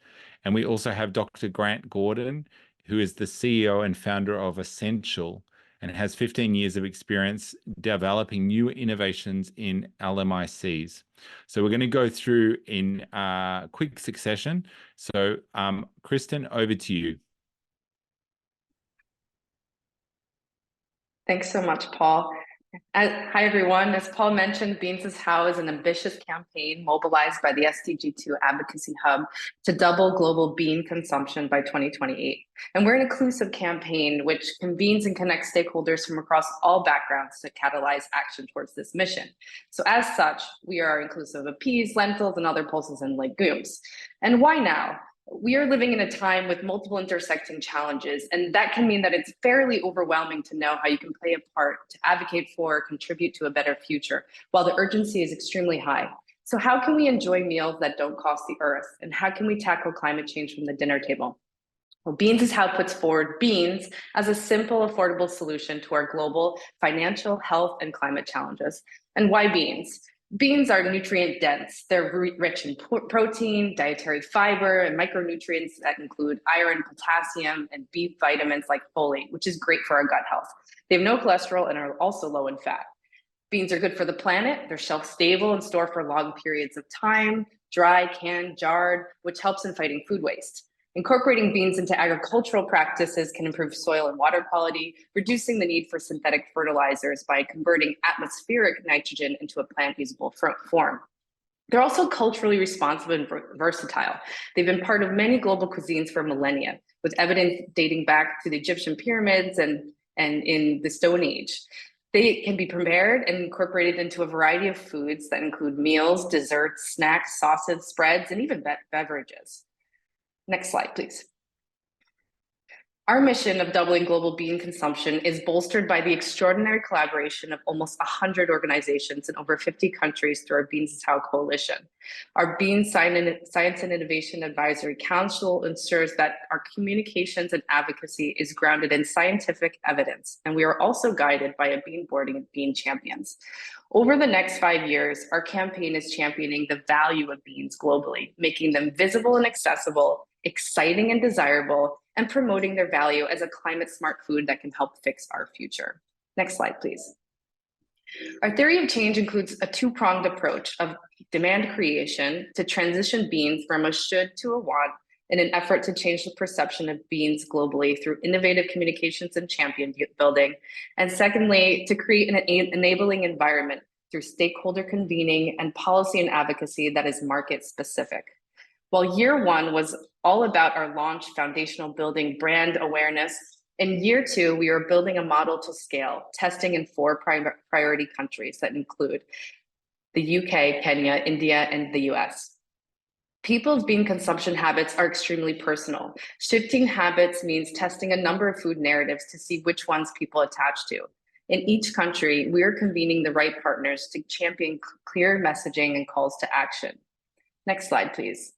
And we also have Dr. Grant Gordon, who is the CEO and founder of Essential and has 15 years of experience developing new innovations in LMICs. So we're going to go through in quick succession. So Kristen, over to you. Thanks so much, Paul. Hi, everyone. As Paul mentioned, Beans is How is an ambitious campaign mobilized by the SDG2 Advocacy Hub to double global bean consumption by 2028. And we're an inclusive campaign which convenes and connects stakeholders from across all backgrounds to catalyze action towards this mission. So as such, we are inclusive of peas, lentils, and other pulses and legumes. And why now? We are living in a time with multiple intersecting challenges, and that can mean that it's fairly overwhelming to know how you can play a part to advocate for, contribute to a better future, while the urgency is extremely high. So how can we enjoy meals that don't cost the earth? And how can we tackle climate change from the dinner table? Well, Beans is How puts forward beans as a simple, affordable solution to our global financial, health, and climate challenges. And why beans? Beans are nutrient dense. They're rich in protein, dietary fiber, and micronutrients that include iron, potassium, and B vitamins like folate, which is great for our gut health. They have no cholesterol and are also low in fat. Beans are good for the planet. They're shelf stable and store for long periods of time, dry, canned, jarred, which helps in fighting food waste. Incorporating beans into agricultural practices can improve soil and water quality, reducing the need for synthetic fertilizers by converting atmospheric nitrogen into a plant-usable form. They're also culturally responsive and versatile. They've been part of many global cuisines for millennia, with evidence dating back to the Egyptian pyramids and in the Stone Age. They can be prepared and incorporated into a variety of foods that include meals, desserts, snacks, sauces, spreads, and even beverages. Next slide, please. Our mission of doubling global bean consumption is bolstered by the extraordinary collaboration of almost 100 organizations in over 50 countries through our Beans is How coalition. Our Bean Science and Innovation Advisory Council ensures that our communications and advocacy is grounded in scientific evidence, and we are also guided by a bean board of bean champions. Over the next 5 years, our campaign is championing the value of beans globally, making them visible and accessible, exciting and desirable, and promoting their value as a climate-smart food that can help fix our future. Next slide, please. Our theory of change includes a two-pronged approach of demand creation to transition beans from a should to a want in an effort to change the perception of beans globally through innovative communications and champion building. And secondly, to create an enabling environment through stakeholder convening and policy and advocacy that is market specific. While year one was all about our launch, foundational building, brand awareness, in year two, we are building a model to scale, testing in 4 priority countries that include the UK, Kenya, India, and the US. People's bean consumption habits are extremely personal. Shifting habits means testing a number of food narratives to see which ones people attach to. In each country, we are convening the right partners to champion clear messaging and calls to action. Next slide, please.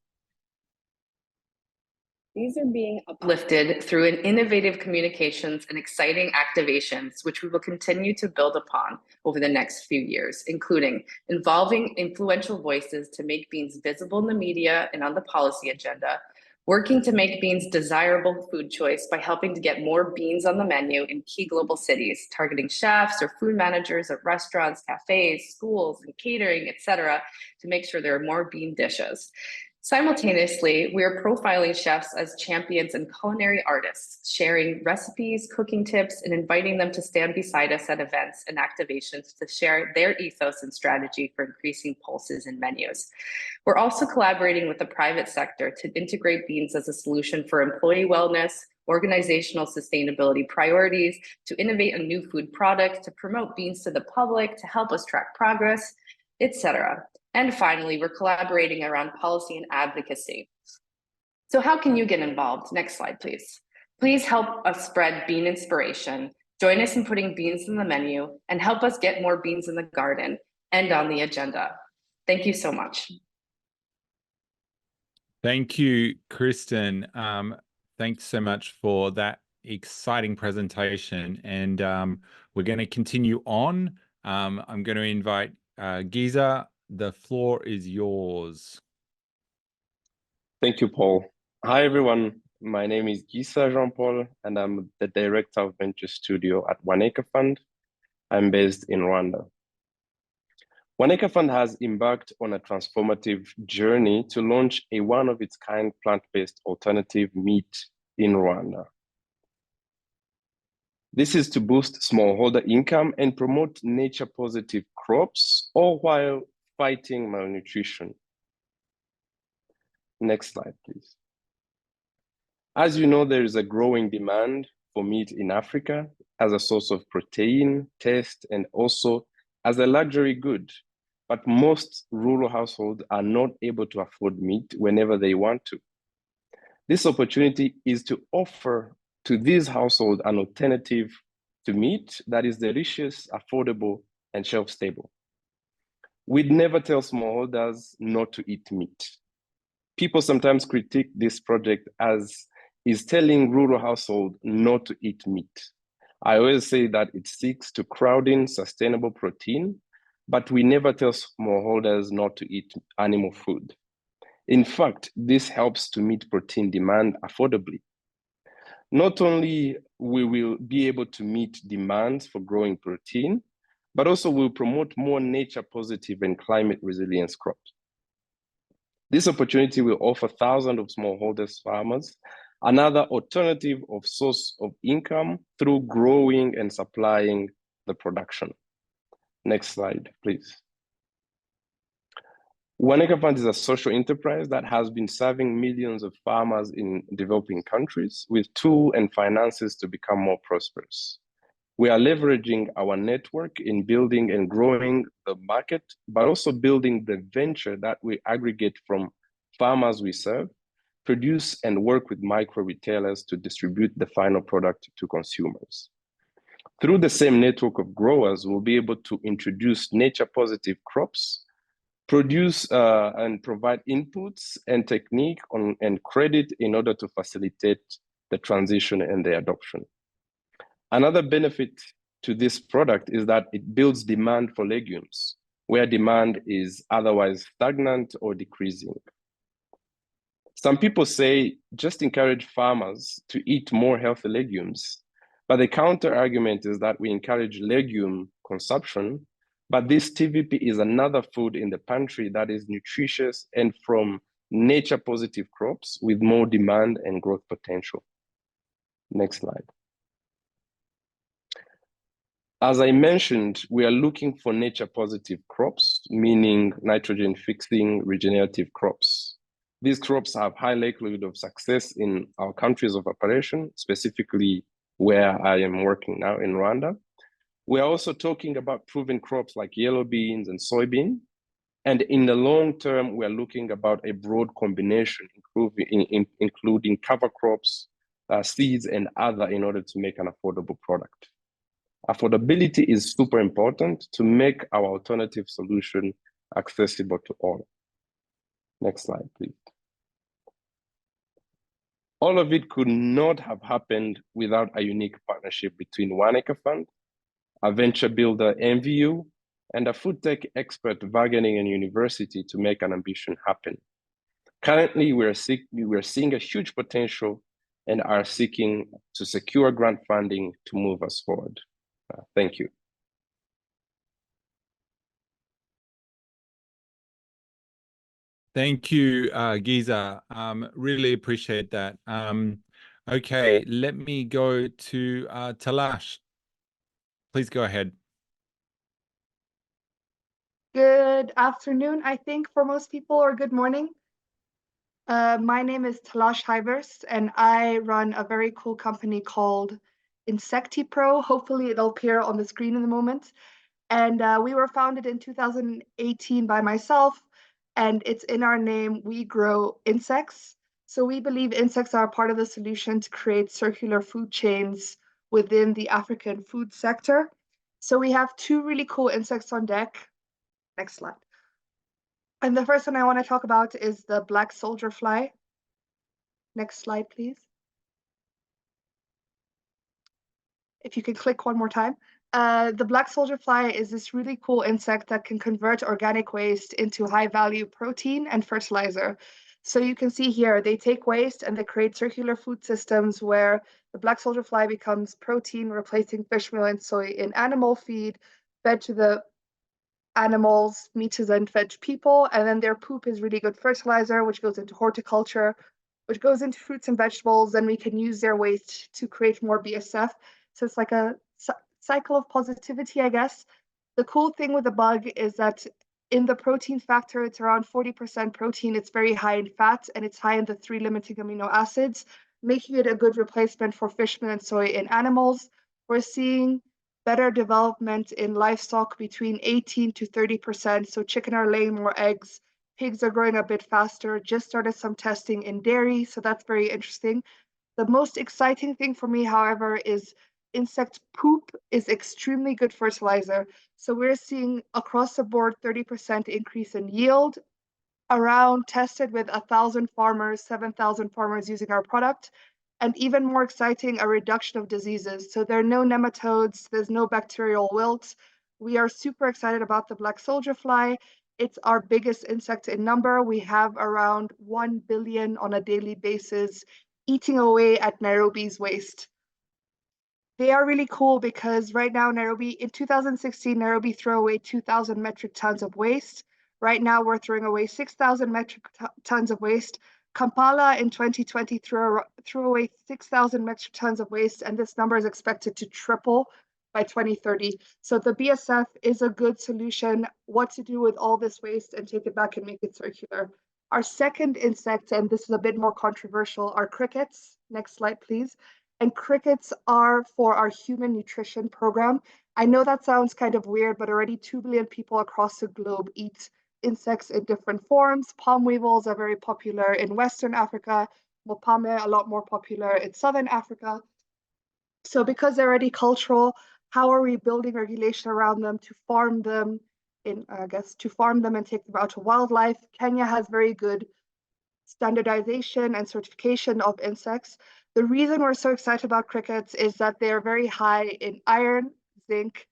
These are being uplifted through an innovative communications and exciting activations, which we will continue to build upon over the next few years, including involving influential voices to make beans visible in the media and on the policy agenda, working to make beans desirable food choice by helping to get more beans on the menu in key global cities, targeting chefs or food managers at restaurants, cafes, schools, and catering, etc., to make sure there are more bean dishes. Simultaneously, we are profiling chefs as champions and culinary artists, sharing recipes, cooking tips, and inviting them to stand beside us at events and activations to share their ethos and strategy for increasing pulses in menus. We're also collaborating with the private sector to integrate beans as a solution for employee wellness, organizational sustainability priorities, to innovate a new food product, to promote beans to the public, to help us track progress, etc. And finally, we're collaborating around policy and advocacy. So how can you get involved? Next slide, please. Please help us spread bean inspiration. Join us in putting beans on the menu and help us get more beans in the garden and on the agenda. Thank you so much. Thank you, Kristen. Thanks so much for that exciting presentation. And we're going to continue on. I'm going to invite Giza. The floor is yours. Thank you, Paul. Hi, everyone. My name is Giza Jean-Paul, and I'm the Director of Venture Studio at Acre Fund. I'm based in Rwanda. Acre Fund has embarked on a transformative journey to launch a one-of-its-kind plant-based alternative meat in Rwanda. This is to boost smallholder income and promote nature-positive crops, all while fighting malnutrition. Next slide, please. As you know, there is a growing demand for meat in Africa as a source of protein, taste, and also as a luxury good. But most rural households are not able to afford meat whenever they want to. This opportunity is to offer to these households an alternative to meat that is delicious, affordable, and shelf-stable. We'd never tell smallholders not to eat meat. People sometimes critique this project as is telling rural households not to eat meat. I always say that it seeks to crowd in sustainable protein, but we never tell smallholders not to eat animal food. In fact, this helps to meet protein demand affordably. Not only we will be able to meet demands for growing protein, but also will promote more nature-positive and climate-resilience crops. This opportunity will offer thousands of smallholders farmers another alternative of source of income through growing and supplying the production. Next slide, please. One Acre Fund is a social enterprise that has been serving millions of farmers in developing countries with tools and finances to become more prosperous. We are leveraging our network in building and growing the market, but also building the venture that we aggregate from farmers we serve, produce and work with micro retailers to distribute the final product to consumers. Through the same network of growers, we'll be able to introduce nature-positive crops, produce and provide inputs and technique and credit in order to facilitate the transition and the adoption. Another benefit to this product is that it builds demand for legumes, where demand is otherwise stagnant or decreasing. Some people say just encourage farmers to eat more healthy legumes, but the counter argument is that we encourage legume consumption, but this TVP is another food in the pantry that is nutritious and from nature-positive crops with more demand and growth potential. Next slide. As I mentioned, we are looking for nature-positive crops, meaning nitrogen-fixing regenerative crops. These crops have high likelihood of success in our countries of operation, specifically where I am working now in Rwanda. We are also talking about proven crops like yellow beans and soybean. And in the long term, we are looking about a broad combination, including cover crops, seeds, and other in order to make an affordable product. Affordability is super important to make our alternative solution accessible to all. Next slide, please. All of it could not have happened without a unique partnership between One Acre Fund, a venture builder, MVU, and a food tech expert, Wageningen University, to make an ambition happen. Currently, we're seeing a huge potential and are seeking to secure grant funding to move us forward. Thank you. Thank you, Giza. Really appreciate that. Okay, let me go to Talash. Please go ahead. Good afternoon, I think, for most people, or good morning. My name is Talash Hybers, and I run a very cool company called InsectiPro. Hopefully it'll appear on the screen in a moment. And we were founded in 2018 by myself, and it's in our name, we grow insects. So we believe insects are part of the solution to create circular food chains within the African food sector. So we have two really cool insects on deck. Next slide. And the first one I want to talk about is the black soldier fly. Next slide, please. If you could click one more time. The black soldier fly is this really cool insect that can convert organic waste into high-value protein and fertilizer. So you can see here, they take waste and they create circular food systems where the black soldier fly becomes protein, replacing fish meal and soy in animal feed, fed to the animals, meat is then fed to people, and then their poop is really good fertilizer, which goes into horticulture, which goes into fruits and vegetables, and we can use their waste to create more BSF. So it's like a cycle of positivity, I guess. The cool thing with the bug is that in the protein factor, it's around 40% protein. It's very high in fat, and it's high in the 3 limiting amino acids, making it a good replacement for fish meal and soy in animals. We're seeing better development in livestock between 18 to 30%. So chicken are laying more eggs. Pigs are growing a bit faster. Just started some testing in dairy. So that's very interesting. The most exciting thing for me, however, is insect poop is extremely good fertilizer. So we're seeing across the board 30% increase in yield, around tested with 1,000 farmers, 7,000 farmers using our product. And even more exciting, a reduction of diseases. So there are no nematodes, there's no bacterial wilt. We are super excited about the black soldier fly. It's our biggest insect in number. We have around 1 billion on a daily basis eating away at Nairobi's waste. They are really cool because right now in 2016, Nairobi threw away 2,000 metric tons of waste. Right now we're throwing away 6,000 metric tons of waste. Kampala in 2020 threw away 6,000 metric tons of waste, and this number is expected to triple by 2030. So the BSF is a good solution, what to do with all this waste and take it back and make it circular. Our second insect, and this is a bit more controversial, are crickets. Next slide, please. And crickets are for our human nutrition program. I know that sounds kind of weird, but already 2 billion people across the globe eat insects in different forms. Palm weevils are very popular in Western Africa. Mopame, a lot more popular in Southern Africa. So because they're already cultural, how are we building regulation around them to farm them and take them out to wildlife? Kenya has very good standardization and certification of insects. The reason we're so excited about crickets is that they're very high in iron, zinc,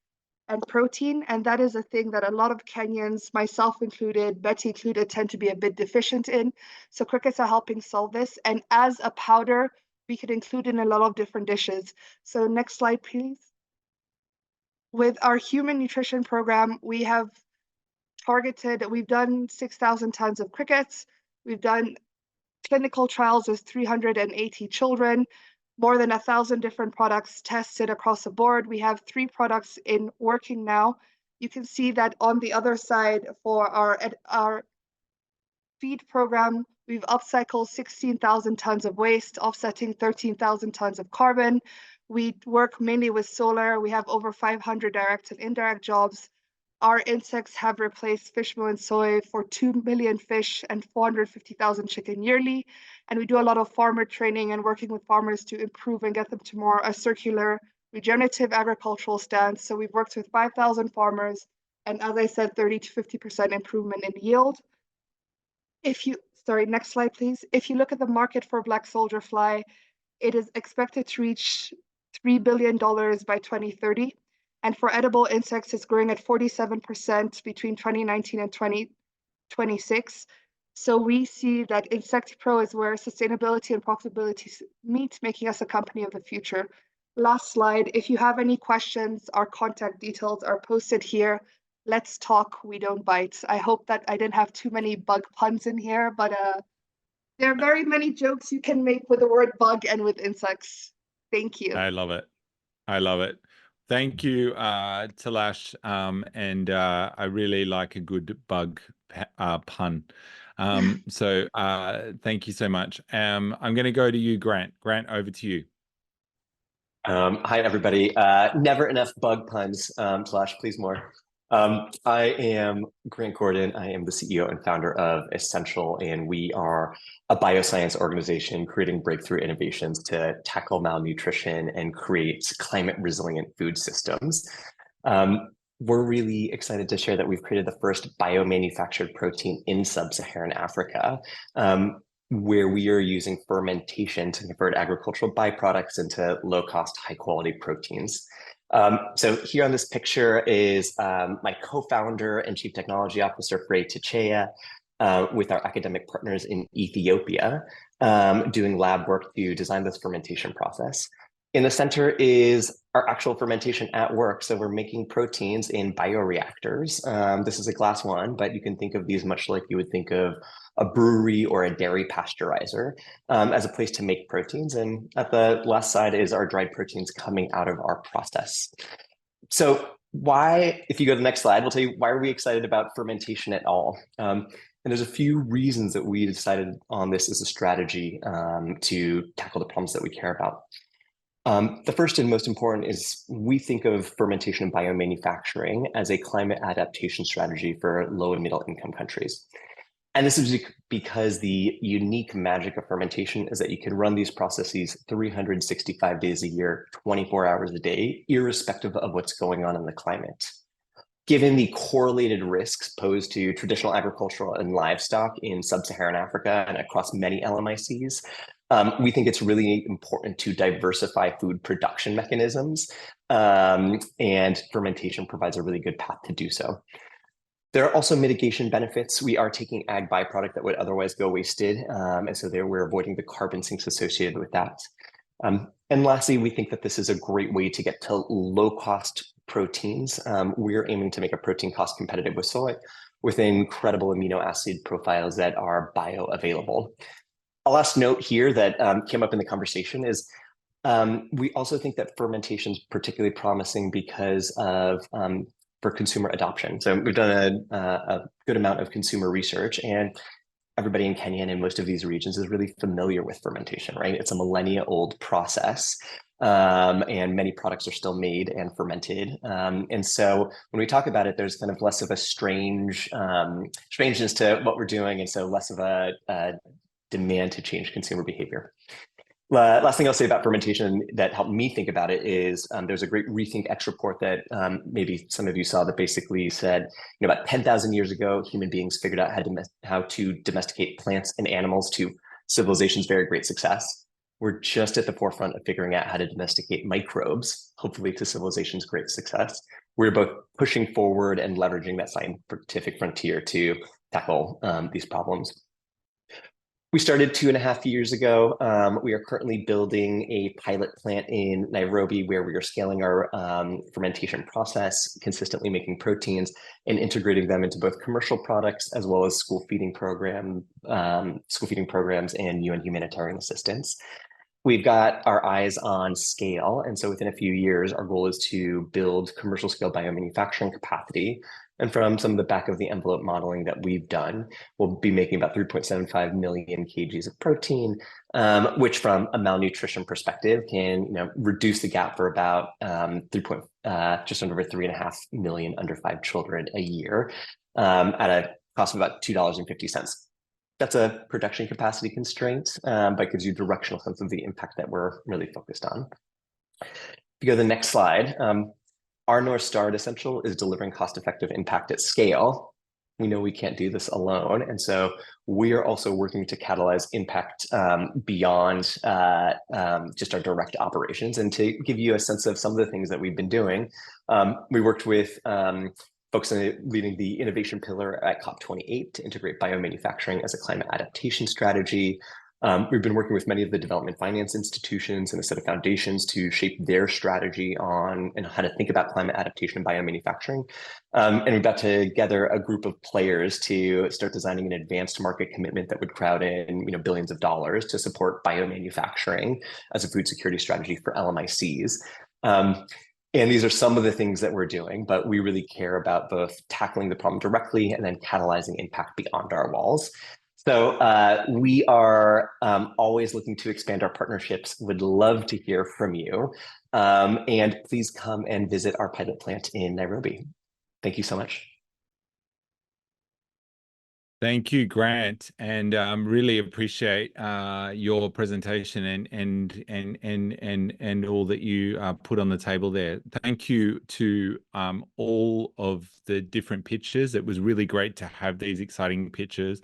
and protein. And that is a thing that a lot of Kenyans, myself included, Betty included, tend to be a bit deficient in. So crickets are helping solve this. And as a powder, we could include in a lot of different dishes. So next slide, please. With our human nutrition program, we have we've done 6,000 tons of crickets. We've done clinical trials with 380 children, more than 1,000 different products tested across the board. We have 3 products in working now. You can see that on the other side for our feed program, we've upcycled 16,000 tons of waste, offsetting 13,000 tons of carbon. We work mainly with solar. We have over 500 direct and indirect jobs. Our insects have replaced fish meal and soy for 2 million fish and 450,000 chicken yearly. And we do a lot of farmer training and working with farmers to improve and get them to more a circular, regenerative agricultural stance. So we've worked with 5,000 farmers, and as I said, 30 to 50% improvement in yield. Next slide, please. If you look at the market for black soldier fly, it is expected to reach $3 billion by 2030. And for edible insects, it's growing at 47% between 2019 and 2026. So we see that InsectiPro is where sustainability and profitability meet, making us a company of the future. Last slide. If you have any questions, our contact details are posted here. Let's talk, we don't bite. I hope that I didn't have too many bug puns in here, but there are very many jokes you can make with the word bug and with insects. Thank you. I love it. I love it. Thank you, Talash. And I really like a good bug pun. So thank you so much. I'm going to go to you, Grant. Grant, over to you. Hi, everybody. Never enough bug puns. Talash, please more. I am Grant Gordon. I am the CEO and founder of Essential, and we are a bioscience organization creating breakthrough innovations to tackle malnutrition and create climate resilient food systems. We're really excited to share that we've created the first biomanufactured protein in sub-Saharan Africa, where we are using fermentation to convert agricultural byproducts into low-cost, high-quality proteins. So here on this picture is my co-founder and chief technology officer, Frey Tichea, with our academic partners in Ethiopia, doing lab work to design this fermentation process. In the center is our actual fermentation at work. So we're making proteins in bioreactors. This is a glass one, but you can think of these much like you would think of a brewery or a dairy pasteurizer as a place to make proteins. And at the left side is our dried proteins coming out of our process. So why, if you go to the next slide, we'll tell you why are we excited about fermentation at all. And there's a few reasons that we decided on this as a strategy to tackle the problems that we care about. The first and most important is we think of fermentation and biomanufacturing as a climate adaptation strategy for low and middle income countries. And this is because the unique magic of fermentation is that you can run these processes 365 days a year, 24 hours a day, irrespective of what's going on in the climate. Given the correlated risks posed to traditional agricultural and livestock in sub-Saharan Africa and across many LMICs, we think it's really important to diversify food production mechanisms, and fermentation provides a really good path to do so. There are also mitigation benefits. We are taking ag byproduct that would otherwise go wasted, and so there we're avoiding the carbon sinks associated with that. And lastly, we think that this is a great way to get to low-cost proteins. We're aiming to make a protein cost competitive with soy with incredible amino acid profiles that are bioavailable. A last note here that came up in the conversation is we also think that fermentation is particularly promising because of for consumer adoption. So we've done a good amount of consumer research, and everybody in Kenya and in most of these regions is really familiar with fermentation, right? It's a millennia-old process, and many products are still made and fermented. And so when we talk about it, there's kind of less of a strangeness to what we're doing, and so less of a demand to change consumer behavior. Last thing I'll say about fermentation that helped me think about it is there's a great Rethink X report that maybe some of you saw that basically said, about 10,000 years ago, human beings figured out how to domesticate plants and animals to civilization's very great success. We're just at the forefront of figuring out how to domesticate microbes, hopefully to civilization's great success. We're both pushing forward and leveraging that scientific frontier to tackle these problems. We started 2.5 years ago. We are currently building a pilot plant in Nairobi where we are scaling our fermentation process, consistently making proteins and integrating them into both commercial products as well as school feeding programs and UN humanitarian assistance. We've got our eyes on scale. And so within a few years, our goal is to build commercial scale biomanufacturing capacity. And from some of the back of the envelope modeling that we've done, we'll be making about 3.75 million kgs of protein, which from a malnutrition perspective can reduce the gap for about just under 3.5 million under 5 children a year at a cost of about $2.50. That's a production capacity constraint, but gives you a directional sense of the impact that we're really focused on. If you go to the next slide, our North Star at Essential is delivering cost-effective impact at scale. We know we can't do this alone, and so we are also working to catalyze impact beyond just our direct operations. And to give you a sense of some of the things that we've been doing, we worked with folks leading the innovation pillar at COP28 to integrate biomanufacturing as a climate adaptation strategy. We've been working with many of the development finance institutions and a set of foundations to shape their strategy on how to think about climate adaptation and biomanufacturing. And we've got together a group of players to start designing an advanced market commitment that would crowd in billions of dollars to support biomanufacturing as a food security strategy for LMICs. And these are some of the things that we're doing, but we really care about both tackling the problem directly and then catalyzing impact beyond our walls. So we are always looking to expand our partnerships. Would love to hear from you. And please come and visit our pilot plant in Nairobi. Thank you so much. Thank you, Grant, and really appreciate your presentation and all that you put on the table there. Thank you to all of the different pitches. It was really great to have these exciting pitches,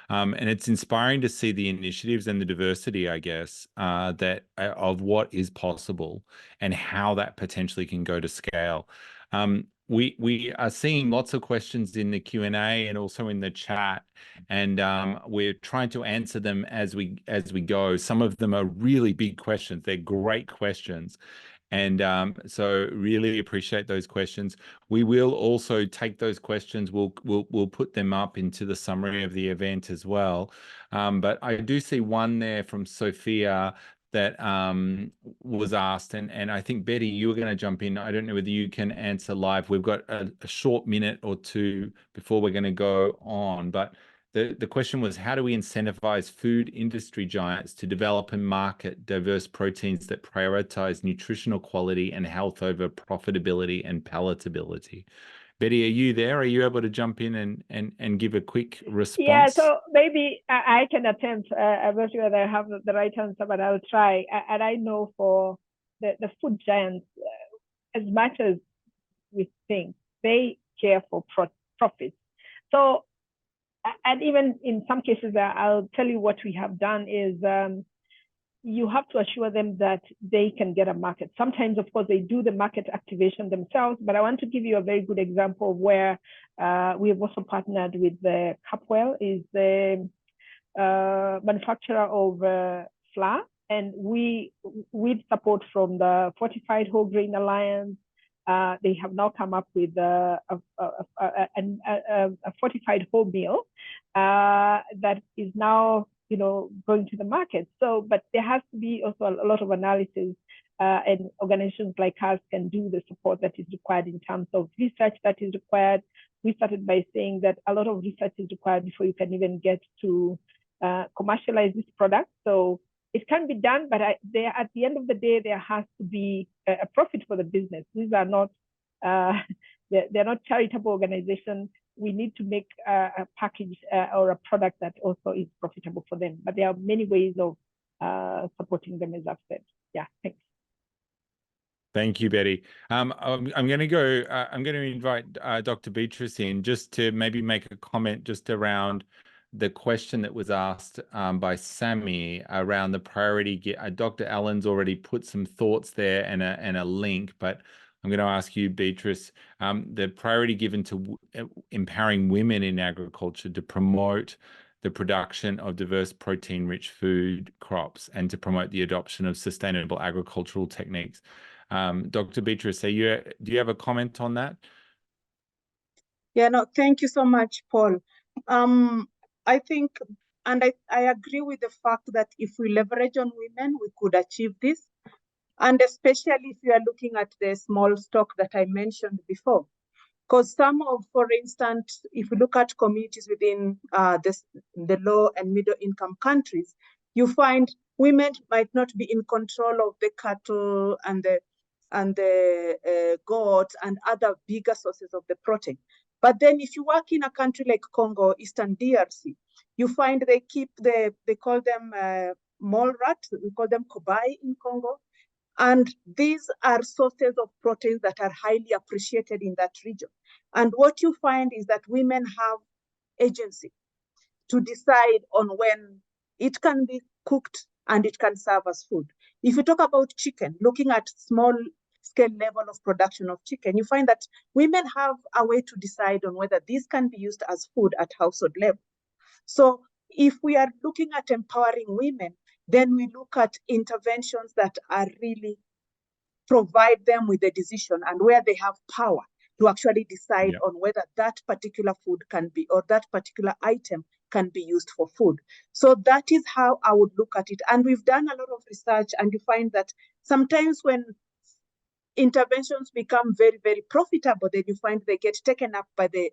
and it's inspiring to see the initiatives and the diversity, I guess, of what is possible and how that potentially can go to scale. we are seeing lots of questions in the Q&A and also in the chat, and we're trying to answer them as we go. Some of them are really big questions. They're great questions. And so really appreciate those questions. We will also take those questions. We'll put them up into the summary of the event as well. But I do see one there from Sophia that was asked, and I think Betty, you were going to jump in. I don't know whether you can answer live. We've got a short minute or two before we're going to go on, but the question was, how do we incentivize food industry giants to develop and market diverse proteins that prioritize nutritional quality and health over profitability and palatability? Betty, are you there? Are you able to jump in and give a quick response? Yeah, so maybe I can attempt. I'm not sure that I have the right answer, but I'll try. And I know for the food giants, as much as we think, they care for profits. So, and even in some cases, I'll tell you what we have done is you have to assure them that they can get a market. Sometimes, of course, they do the market activation themselves, but I want to give you a very good example of where we have also partnered with the Capwell, is the manufacturer of flour, and with support from the Fortified Whole Grain Alliance, they have now come up with a fortified whole meal that is now, going to the market. So, but there has to be also a lot of analysis, and organizations like us can do the support that is required in terms of research that is required. We started by saying that a lot of research is required before you can even get to commercialize this product. So it can be done, but at the end of the day, there has to be a profit for the business. These are not, they're not charitable organizations. We need to make a package or a product that also is profitable for them. But there are many ways of supporting them, as I've said. Yeah, thanks. Thank you, Betty. I'm going to go. I'm going to invite Dr. Beatrice in just to maybe make a comment just around the question that was asked by Sammy around the priority. Dr. Allen's already put some thoughts there and a link, but I'm going to ask you, Beatrice, the priority given to empowering women in agriculture to promote the production of diverse protein-rich food crops and to promote the adoption of sustainable agricultural techniques. Dr. Beatrice, do you have a comment on that? Yeah, no, thank you so much, Paul. I think, and I agree with the fact that if we leverage on women, we could achieve this. And especially if you are looking at the small stock that I mentioned before. Because for instance, if you look at communities within the low and middle income countries, you find women might not be in control of the cattle and the goats and other bigger sources of the protein. But then if you work in a country like Congo, Eastern DRC, you find they call them mole rats, we call them cobai in Congo. And these are sources of proteins that are highly appreciated in that region. And what you find is that women have agency to decide on when it can be cooked and it can serve as food. If you talk about chicken, looking at small scale level of production of chicken, you find that women have a way to decide on whether these can be used as food at household level. So if we are looking at empowering women, then we look at interventions that are really provide them with a decision and where they have power to actually decide on whether that particular food can be, or that particular item can be used for food. So that is how I would look at it. And we've done a lot of research, and you find that sometimes when interventions become very, very profitable, then you find they get taken up by the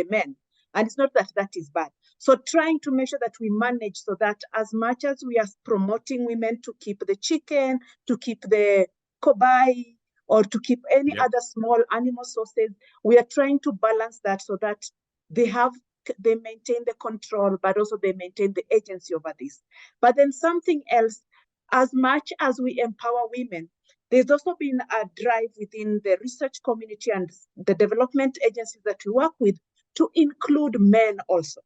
men. And it's not that that is bad. So trying to make sure that we manage so that as much as we are promoting women to keep the chicken, to keep the cobai, or to keep any other small animal sources, we are trying to balance that so that they maintain the control, but also they maintain the agency over this. But then something else, as much as we empower women, there's also been a drive within the research community and the development agencies that we work with to include men also.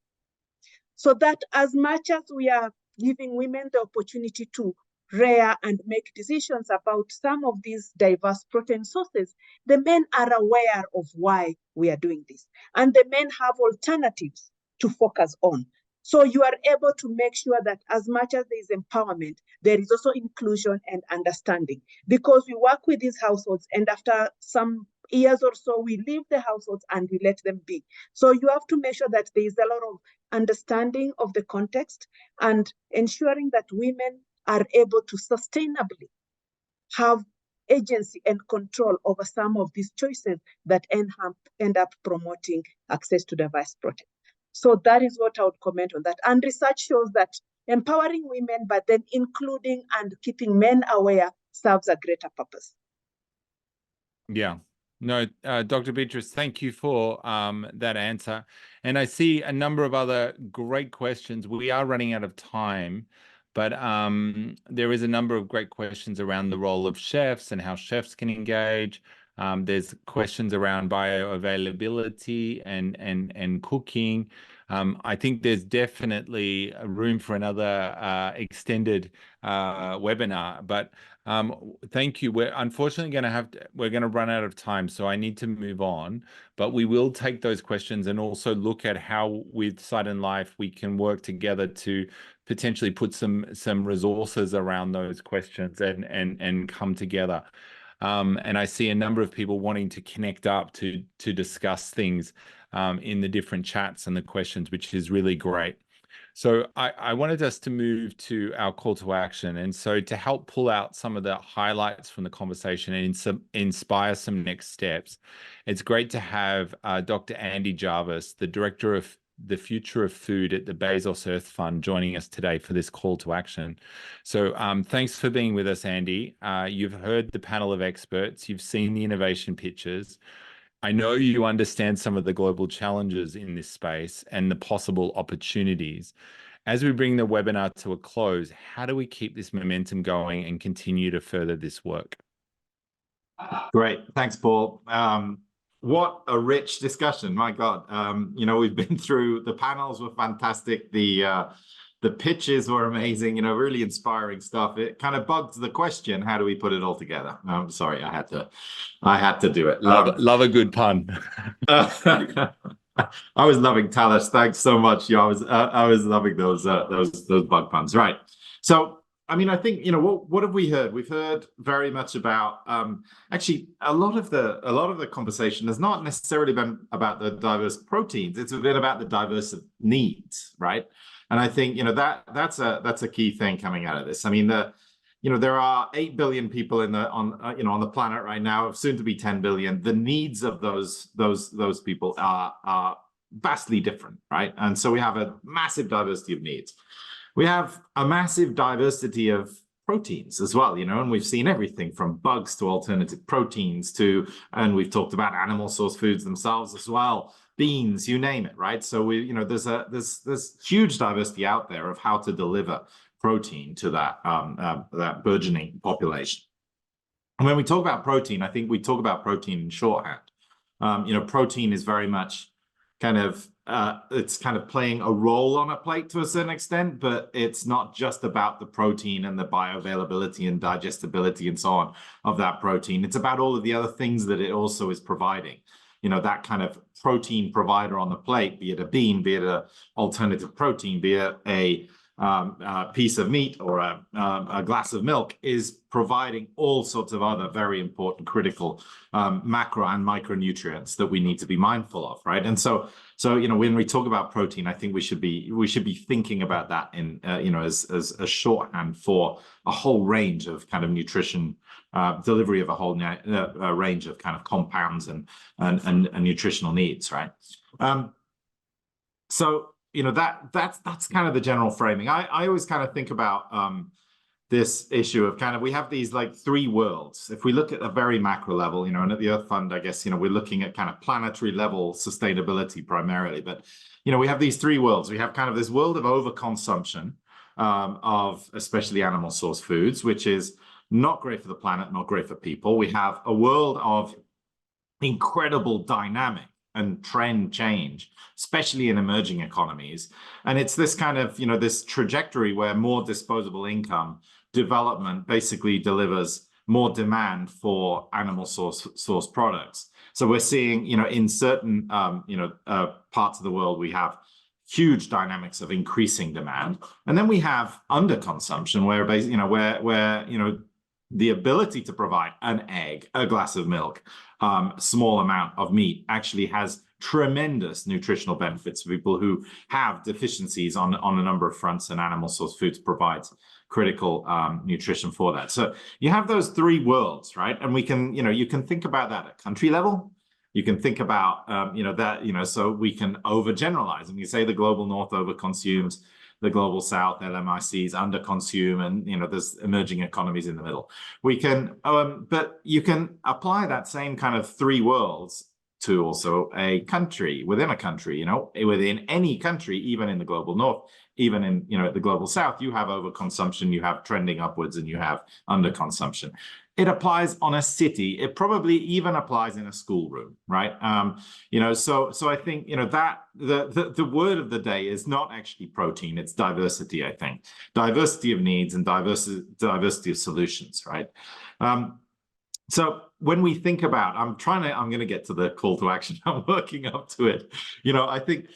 So that as much as we are giving women the opportunity to rear and make decisions about some of these diverse protein sources, the men are aware of why we are doing this. And the men have alternatives to focus on. So you are able to make sure that as much as there is empowerment, there is also inclusion and understanding. Because we work with these households, and after some years or so, we leave the households and we let them be. So you have to make sure that there is a lot of understanding of the context and ensuring that women are able to sustainably have agency and control over some of these choices that end up promoting access to diverse protein. So that is what I would comment on that. And research shows that empowering women, but then including and keeping men aware serves a greater purpose. Yeah. No, Dr. Beatrice, thank you for that answer. And I see a number of other great questions. We are running out of time, but there is a number of great questions around the role of chefs and how chefs can engage. There's questions around bioavailability and cooking. I think there's definitely room for another extended webinar, but thank you. We're unfortunately we're going to run out of time, so I need to move on, but we will take those questions and also look at how with Sight and Life we can work together to potentially put some resources around those questions and come together. And I see a number of people wanting to connect up to discuss things in the different chats and the questions, which is really great. So I wanted us to move to our call to action. And so to help pull out some of the highlights from the conversation and inspire some next steps, it's great to have Dr. Andy Jarvis, the Director of the Future of Food at the Bezos Earth Fund, joining us today for this call to action. So thanks for being with us, Andy. You've heard the panel of experts, you've seen the innovation pitches. I know you understand some of the global challenges in this space and the possible opportunities. As we bring the webinar to a close, how do we keep this momentum going and continue to further this work? Great. Thanks, Paul. What a rich discussion. My God. You know, we've been through, the panels were fantastic. The pitches were amazing, you know, really inspiring stuff. It kind of bugged the question, how do we put it all together? I'm sorry, I had to do it. Love a good pun. I was loving Talas. Thanks so much. Yeah, I was loving those bug puns. Right. So, I mean, I think, you know, what have we heard? We've heard very much about actually a lot of the conversation has not necessarily been about the diverse proteins. It's been about the diverse needs, right? And I think, you know, that's a key thing coming out of this. I mean, you know, there are 8 billion people on the planet right now, soon to be 10 billion. The needs of those people are vastly different, right? And so we have a massive diversity of needs. We have a massive diversity of proteins as well, you know, and we've seen everything from bugs to alternative proteins to, and we've talked about animal source foods themselves as well, beans, you name it, right? So we, you know, there's huge diversity out there of how to deliver protein to that burgeoning population. And when we talk about protein, I think we talk about protein in shorthand. You know, protein is very much kind of it's kind of playing a role on a plate to a certain extent, but it's not just about the protein and the bioavailability and digestibility and so on of that protein. It's about all of the other things that it also is providing. You know, that kind of protein provider on the plate, be it a bean, be it an alternative protein, be it a piece of meat or a glass of milk, is providing all sorts of other very important critical macro and micronutrients that we need to be mindful of, right? And so you know, when we talk about protein, I think we should be thinking about that in you know, as a shorthand for a whole range of kind of nutrition delivery of a whole range of kind of compounds and nutritional needs, right? So you know, that's kind of the general framing. I always kind of think about this issue of kind of, we have these like three worlds. If we look at a very macro level, you know, and at the Earth Fund, I guess, you know, we're looking at kind of planetary level sustainability primarily, but, you know, we have these three worlds. We have kind of this world of overconsumption of especially animal source foods, which is not great for the planet, not great for people. We have a world of incredible dynamic and trend change, especially in emerging economies. And it's this kind of, you know, this trajectory where more disposable income development basically delivers more demand for animal source products. So we're seeing, in certain, parts of the world, we have huge dynamics of increasing demand, and then we have underconsumption, where basically, where the ability to provide an egg, a glass of milk, small amount of meat actually has tremendous nutritional benefits for people who have deficiencies on a number of fronts, and animal source foods provides critical nutrition for that. So you have those three worlds, right? And we can, you can think about that at country level. You can think about, so we can overgeneralize, and you say the global north overconsumes, the global south, LMICs, underconsume, and, there's emerging economies in the middle. We can, but you can apply that same kind of three worlds to also a country, within a country, within any country, even in the global north, even in, the global south, you have overconsumption, you have trending upwards, and you have underconsumption. It applies on a city. It probably even applies in a schoolroom, right? So I think, that the word of the day is not actually protein, it's diversity, I think. Diversity of needs and diversity of solutions, right? So when we think about, I'm going to get to the call to action. I'm working up to it. I think,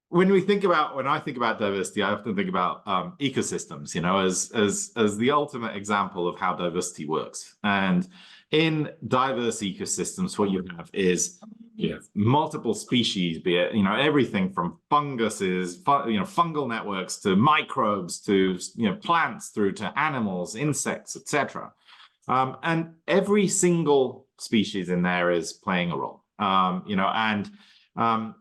when I think about diversity, I often think about ecosystems, as the ultimate example of how diversity works. And in diverse ecosystems, what you have is multiple species, be it everything from funguses, fungal networks, to microbes, to plants, through to animals, insects, etc. And every single species in there is playing a role,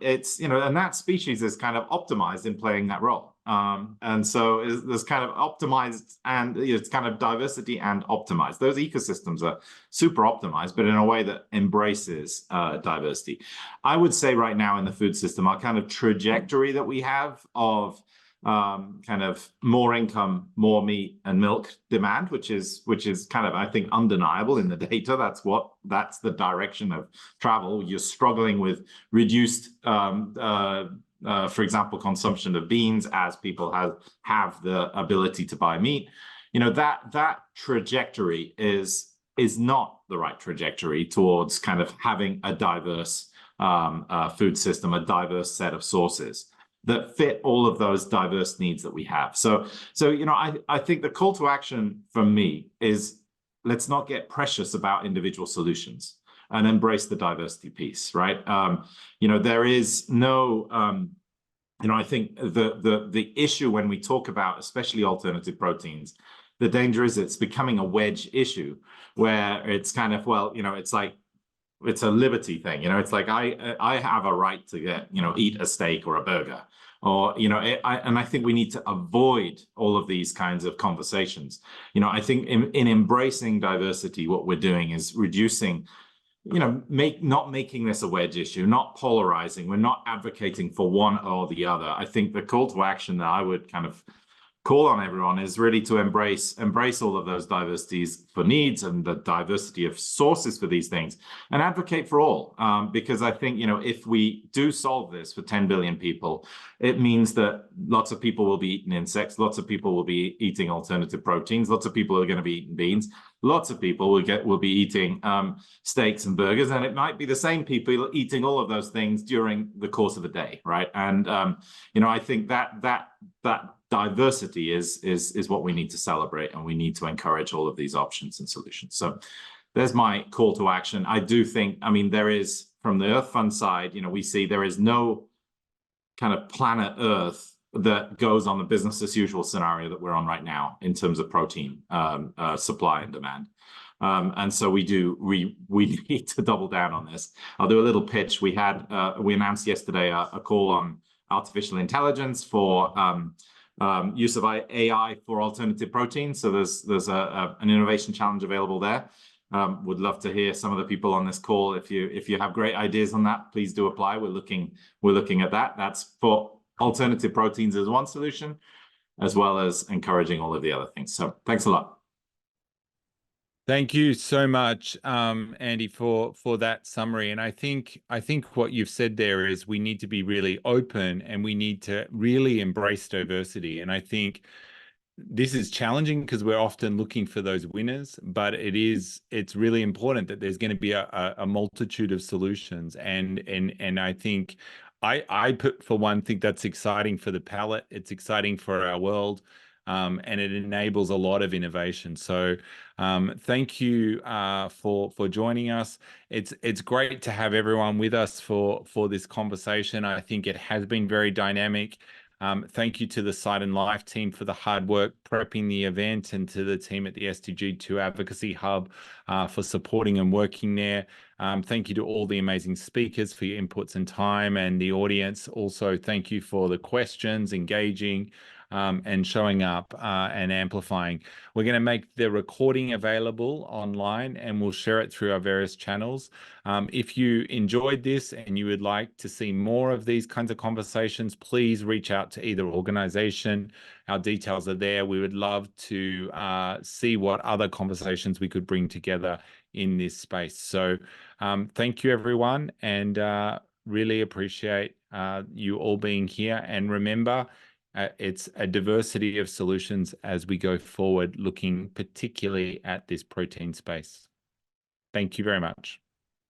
it's, and that species is kind of optimized in playing that role. And so there's kind of optimized, and it's kind of diversity and optimized. Those ecosystems are super optimized, but in a way that embraces diversity. I would say right now in the food system, our kind of trajectory that we have of kind of more income, more meat and milk demand, which is kind of, I think, undeniable in the data. That's the direction of travel. You're struggling with reduced, for example, consumption of beans as people have the ability to buy meat. That trajectory is not the right trajectory towards kind of having a diverse food system, a diverse set of sources that fit all of those diverse needs that we have. So I think the call to action from me is, let's not get precious about individual solutions and embrace the diversity piece, right? There is no, I think the issue when we talk about, especially alternative proteins, the danger is it's becoming a wedge issue where it's kind of, it's like, it's a liberty thing, it's like I have a right to get, eat a steak or a burger, or and I think we need to avoid all of these kinds of conversations. I think in embracing diversity, what we're doing is reducing, not making this a wedge issue, not polarizing. We're not advocating for one or the other. I think the call to action that I would kind of call on everyone is really to embrace all of those diversities for needs and the diversity of sources for these things, and advocate for all. Because I think, if we do solve this for 10 billion people, it means that lots of people will be eating insects, lots of people will be eating alternative proteins, lots of people are going to be eating beans, lots of people will be eating steaks and burgers, and it might be the same people eating all of those things during the course of a day, right? And I think that diversity is what we need to celebrate, and we need to encourage all of these options and solutions. So there's my call to action. I do think, there is, from the Earth Fund side, we see there is no kind of planet Earth that goes on the business as usual scenario that we're on right now in terms of protein supply and demand. And so we need to double down on this. I'll do a little pitch. We announced yesterday a call on artificial intelligence for use of AI for alternative proteins. So there's an innovation challenge available there. Would love to hear some of the people on this call. If you have great ideas on that, please do apply. We're looking at that. That's for alternative proteins as one solution, as well as encouraging all of the other things. So thanks a lot. Thank you so much, Andy, for that summary. And I think what you've said there is we need to be really open, and we need to really embrace diversity. And I think this is challenging because we're often looking for those winners, but it's really important that there's going to be a multitude of solutions. And I think I put, for one, think that's exciting for the palate. It's exciting for our world. And it enables a lot of innovation. So thank you for joining us. It's great to have everyone with us for this conversation. I think it has been very dynamic. Thank you to the Site and Life team for the hard work prepping the event, and to the team at the SDG2 Advocacy Hub for supporting and working there. Thank you to all the amazing speakers for your inputs and time, and the audience. Also, thank you for the questions, engaging, and showing up and amplifying. We're going to make the recording available online, and we'll share it through our various channels. If you enjoyed this and you would like to see more of these kinds of conversations, please reach out to either organization. Our details are there. We would love to see what other conversations we could bring together in this space. So thank you, everyone, and really appreciate you all being here. And remember, it's a diversity of solutions as we go forward, looking particularly at this protein space. Thank you very much.